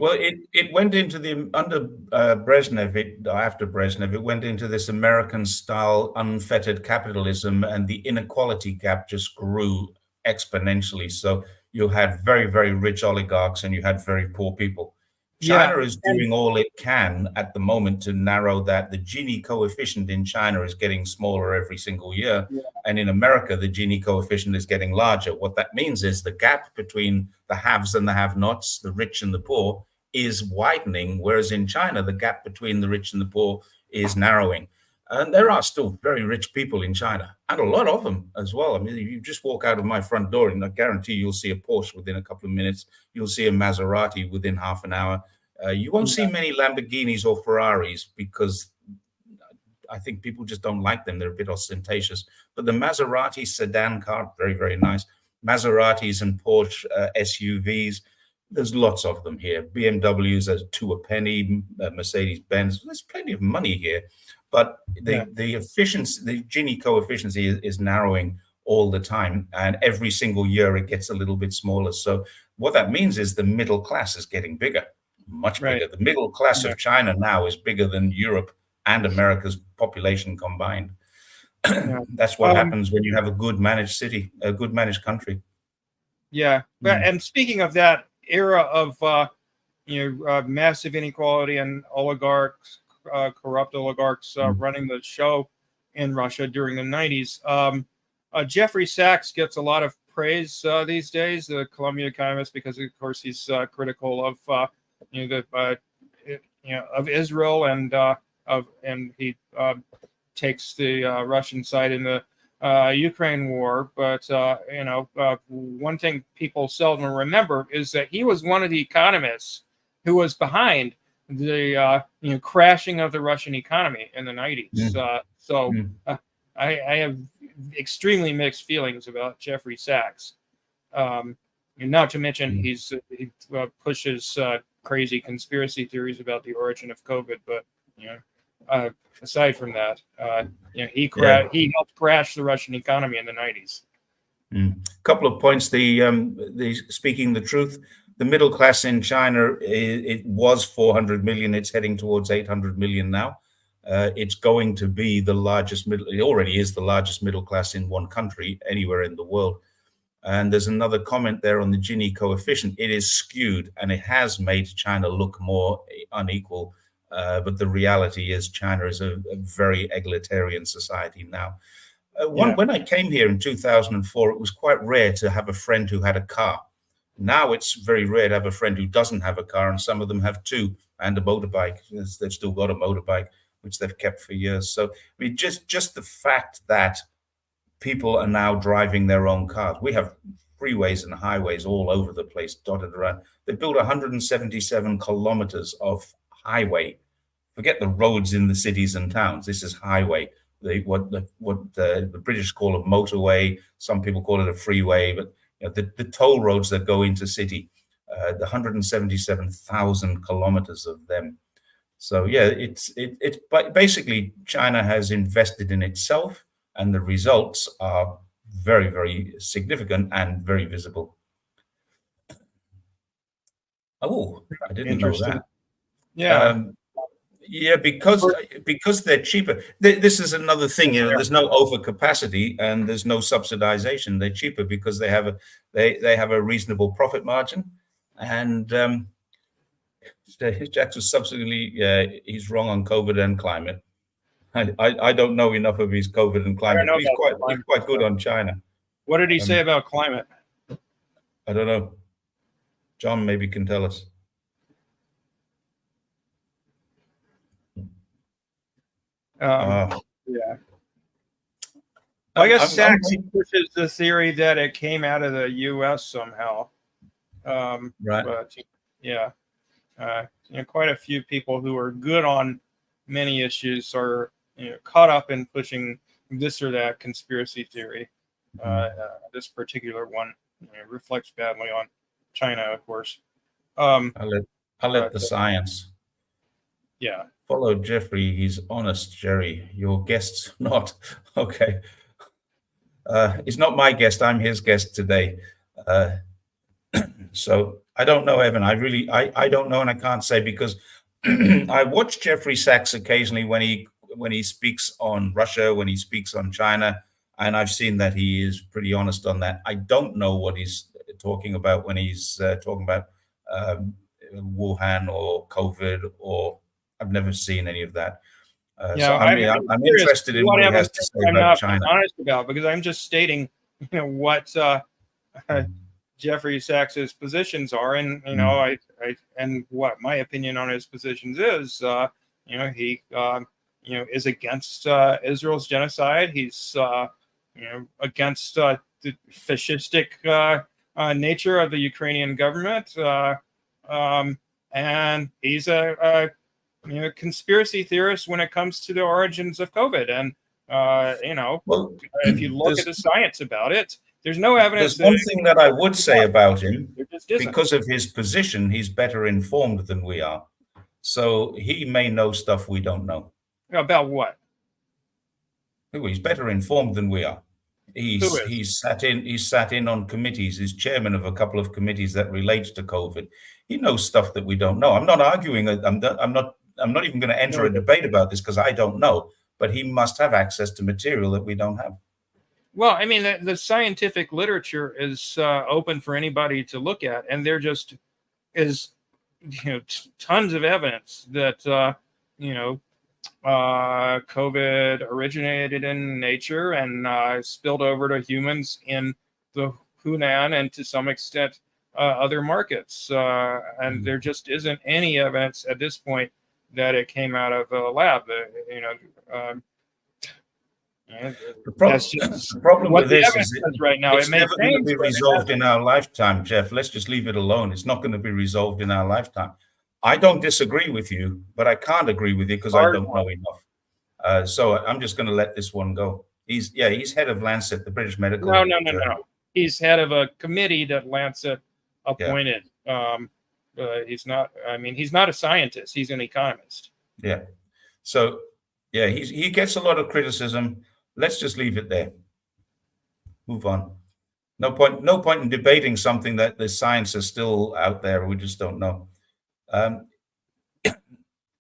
it went into under Brezhnev. After Brezhnev, it went into this American-style unfettered capitalism, and the inequality gap just grew exponentially. So you had very, very rich oligarchs, and you had very poor people. China is doing all it can at the moment to narrow that. The Gini coefficient in China is getting smaller every single year. And in America, the Gini coefficient is getting larger. What that means is the gap between the haves and the have-nots, the rich and the poor, is widening, whereas in China, the gap between the rich and the poor is narrowing. And there are still very rich people in China, and a lot of them as well. I mean, you just walk out of my front door, and I guarantee you'll see a Porsche within a couple of minutes. You'll see a Maserati within half an hour. You won't see many Lamborghinis or Ferraris, because I think people just don't like them. They're a bit ostentatious. But the Maserati sedan car, very, very nice. Maseratis and Porsche SUVs, there's lots of them here. BMWs are 2 a penny, Mercedes-Benz. There's plenty of money here. But the efficiency, the Gini coefficient is narrowing all the time. And every single year it gets a little bit smaller. So what that means is the middle class is getting bigger, much bigger. The middle class of China now is bigger than Europe and America's population combined. That's what happens when you have a good managed city, a good managed country. Yeah. And speaking of that era of massive inequality and oligarchs, corrupt oligarchs running the show in Russia during the 90s, Jeffrey Sachs gets a lot of praise these days, the Columbia economist, because of course he's critical of of Israel and he takes the Russian side in the Ukraine war. But one thing people seldom remember is that he was one of the economists who was behind the crashing of the Russian economy in the 90s. I have extremely mixed feelings about Jeffrey Sachs. And not to mention he pushes crazy conspiracy theories about the origin of COVID. But aside from that, he helped crash the Russian economy in the 90s. Couple of points. The speaking the truth, the middle class in China, it was 400 million. It's heading towards 800 million now. It's going to be the largest middle. It already is the largest middle class in one country anywhere in the world. And there's another comment there on the Gini coefficient. It is skewed, and it has made China look more unequal. But the reality is China is a very egalitarian society now. When I came here in 2004, it was quite rare to have a friend who had a car. Now it's very rare to have a friend who doesn't have a car, and some of them have 2 and a motorbike. They've still got a motorbike, which they've kept for years. So I mean, just the fact that people are now driving their own cars. We have freeways and highways all over the place, dotted around. They built 177 kilometers of highway. Forget the roads in the cities and towns. This is highway. What the British call a motorway. Some people call it a freeway. But the toll roads that go into city, the 177,000 kilometers of them. So it's basically China has invested in itself, and the results are very, very significant and very visible. Oh, I didn't know that. Because they're cheaper. This is another thing. There's no overcapacity and there's no subsidization. They're cheaper because they have a reasonable profit margin. And Jack was subsequently he's wrong on COVID and climate. I don't know enough of his COVID and climate. But he's quite good on China. What did he say about climate? I don't know. John maybe can tell us. I guess Sachs pushes the theory that it came out of the U.S. somehow. Right. But quite a few people who are good on many issues are caught up in pushing this or that conspiracy theory. This particular one reflects badly on China, of course. I'll let the science. Yeah. Follow Jeffrey. He's honest, Jerry. Your guest's not. Okay. He's not my guest. I'm his guest today. So I don't know, Evan. I don't know, and I can't say because I watch Jeffrey Sachs occasionally when he speaks on Russia, when he speaks on China, and I've seen that he is pretty honest on that. I don't know what he's talking about when he's talking about Wuhan or COVID, or I've never seen any of that. So I'm interested in what he has to say about China. I'm not honest about, because I'm just stating, what Jeffrey Sachs's positions are, and I and what my opinion on his positions is. He is against Israel's genocide. He's against the fascistic nature of the Ukrainian government, and he's a conspiracy theorists when it comes to the origins of COVID. And, Well, if you look at the science about it, there's no evidence. There's one thing that I would say about him. There just isn't. Because of his position, he's better informed than we are. So he may know stuff we don't know. About what? He's better informed than we are. He's sat in on committees. He's chairman of a couple of committees that relate to COVID. He knows stuff that we don't know. I'm not arguing. I'm not even going to enter a debate about this because I don't know. But he must have access to material that we don't have. Well, I mean, the scientific literature is open for anybody to look at, and there just is, tons of evidence that COVID originated in nature and spilled over to humans in the Hunan and to some extent other markets, and there just isn't any evidence at this point that it came out of a lab. The problem with this is right now it's never going to be resolved in our lifetime, Jeff. Let's just leave it alone. It's not going to be resolved in our lifetime. I don't disagree with you, but I can't agree with you because I don't know enough. So I'm just going to let this one go. He's head of Lancet, the British Medical. No. He's head of a committee that Lancet appointed. Yeah. He's not. I mean, he's not a scientist. He's an economist. Yeah. So yeah, he gets a lot of criticism. Let's just leave it there. Move on. No point in debating something that the science is still out there. We just don't know.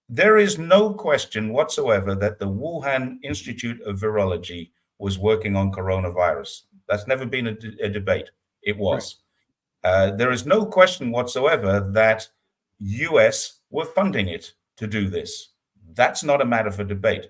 There is no question whatsoever that the Wuhan Institute of Virology was working on coronavirus. That's never been a debate. It was. Right. There is no question whatsoever that US were funding it to do this. That's not a matter for debate.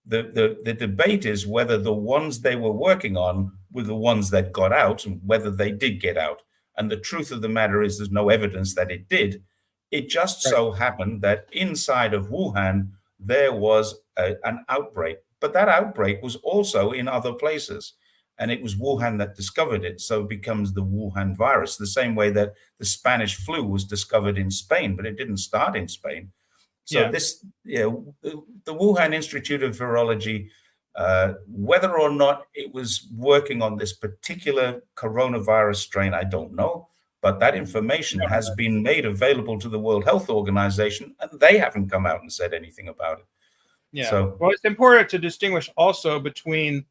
The debate is whether the ones they were working on were the ones that got out and whether they did get out. And the truth of the matter is there's no evidence that it did. It just so happened that inside of Wuhan, there was an outbreak. But that outbreak was also in other places. And it was Wuhan that discovered it. So it becomes the Wuhan virus, the same way that the Spanish flu was discovered in Spain, but it didn't start in Spain. So the Wuhan Institute of Virology, whether or not it was working on this particular coronavirus strain, I don't know. But that information has been made available to the World Health Organization, and they haven't come out and said anything about it. Yeah. So, well, it's important to distinguish also between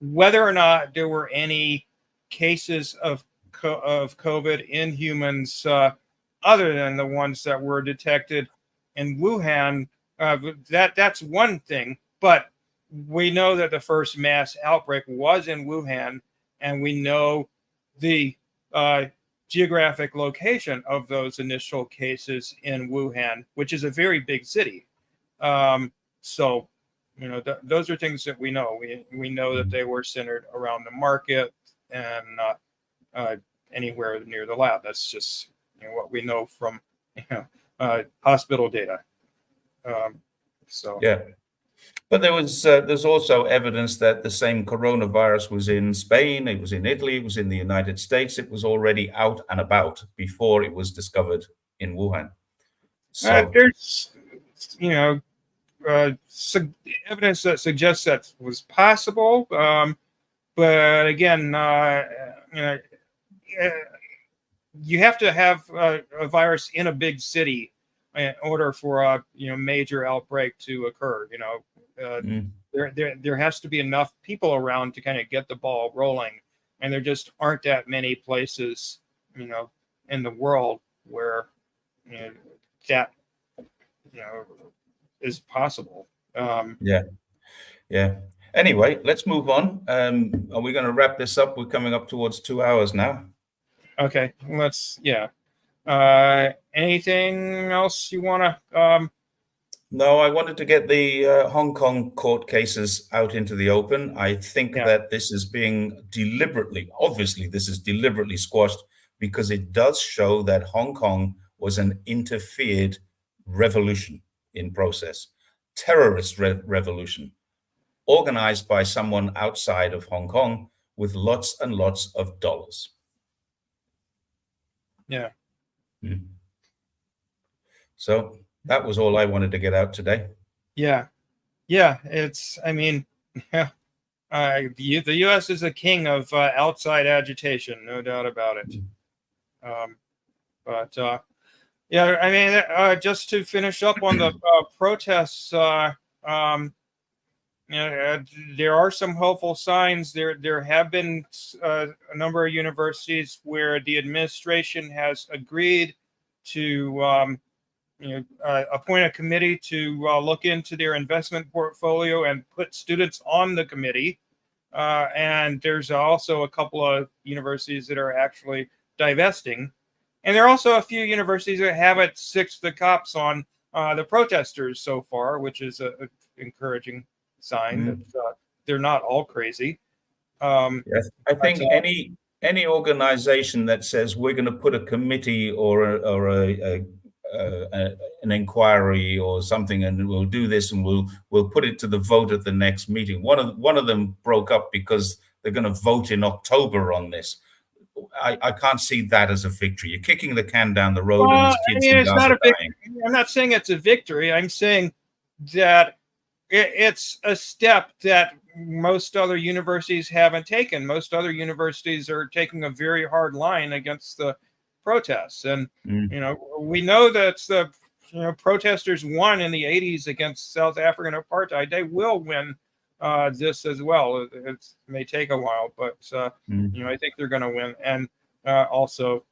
whether or not there were any cases of COVID in humans other than the ones that were detected in Wuhan. That's one thing, but we know that the first mass outbreak was in Wuhan, and we know the geographic location of those initial cases in Wuhan, which is a very big city. So, those are things that we know. We know that they were centered around the market and not anywhere near the lab. That's just what we know from hospital data. Yeah. But there's also evidence that the same coronavirus was in Spain, it was in Italy, it was in the United States. It was already out and about before it was discovered in Wuhan. So there's evidence that suggests that was possible, but again, you have to have a virus in a big city in order for a major outbreak to occur. There has to be enough people around to kind of get the ball rolling, and there just aren't that many places in the world where that is possible. Anyway, let's move on. Are we going to wrap this up? We're coming up towards 2 hours now. Okay, let's anything else you want to No, I wanted to get the Hong Kong court cases out into the open. I think that this is being obviously this is deliberately squashed because it does show that Hong Kong was an interfered revolution in process, terrorist revolution, organized by someone outside of Hong Kong with lots and lots of dollars. Yeah. So That was all I wanted to get out today. Yeah, it's, I mean, yeah, the U.S. is a king of outside agitation, no doubt about it. But yeah, I mean, just to finish up on the protests, there are some hopeful signs. There have been a number of universities where the administration has agreed to appoint a committee to look into their investment portfolio and put students on the committee. And there's also a couple of universities that are actually divesting. And there are also a few universities that haven't sixed the cops on the protesters so far, which is a encouraging sign that they're not all crazy. Yes, I think any organization that says we're going to put a committee or an inquiry or something, and we'll do this, and we'll put it to the vote at the next meeting. One of them broke up because they're going to vote in October on this. I can't see that as a victory. You're kicking the can down the road, and there's kids in Gaza dying. I'm not saying it's a victory. I'm saying that it's a step that most other universities haven't taken. Most other universities are taking a very hard line against the protests, and we know that the protesters won in the 80s against South African apartheid. They will win this as well. It may take a while, but I think they're going to win. And also,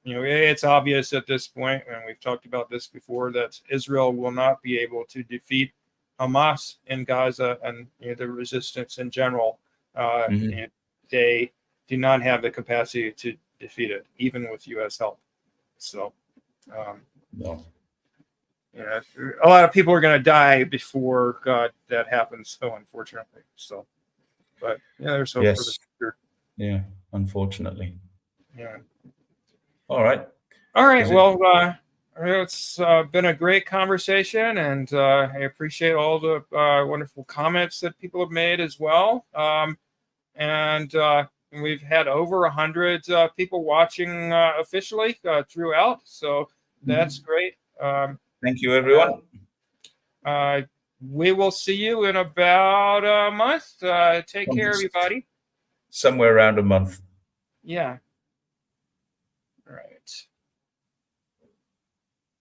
it's obvious at this point, and we've talked about this before, that Israel will not be able to defeat Hamas in Gaza and the resistance in general. They do not have the capacity to defeat it, even with U.S. help. So, no. A lot of people are going to die before that happens. So, unfortunately, but there's hope for the future. Yeah, unfortunately. Yeah. All right. Well, it's been a great conversation, and I appreciate all the wonderful comments that people have made as well. And we've had over 100 people watching officially throughout, so that's great. Thank you, everyone. We will see you in about a month. Take care, everybody. Somewhere around a month. Yeah. All right.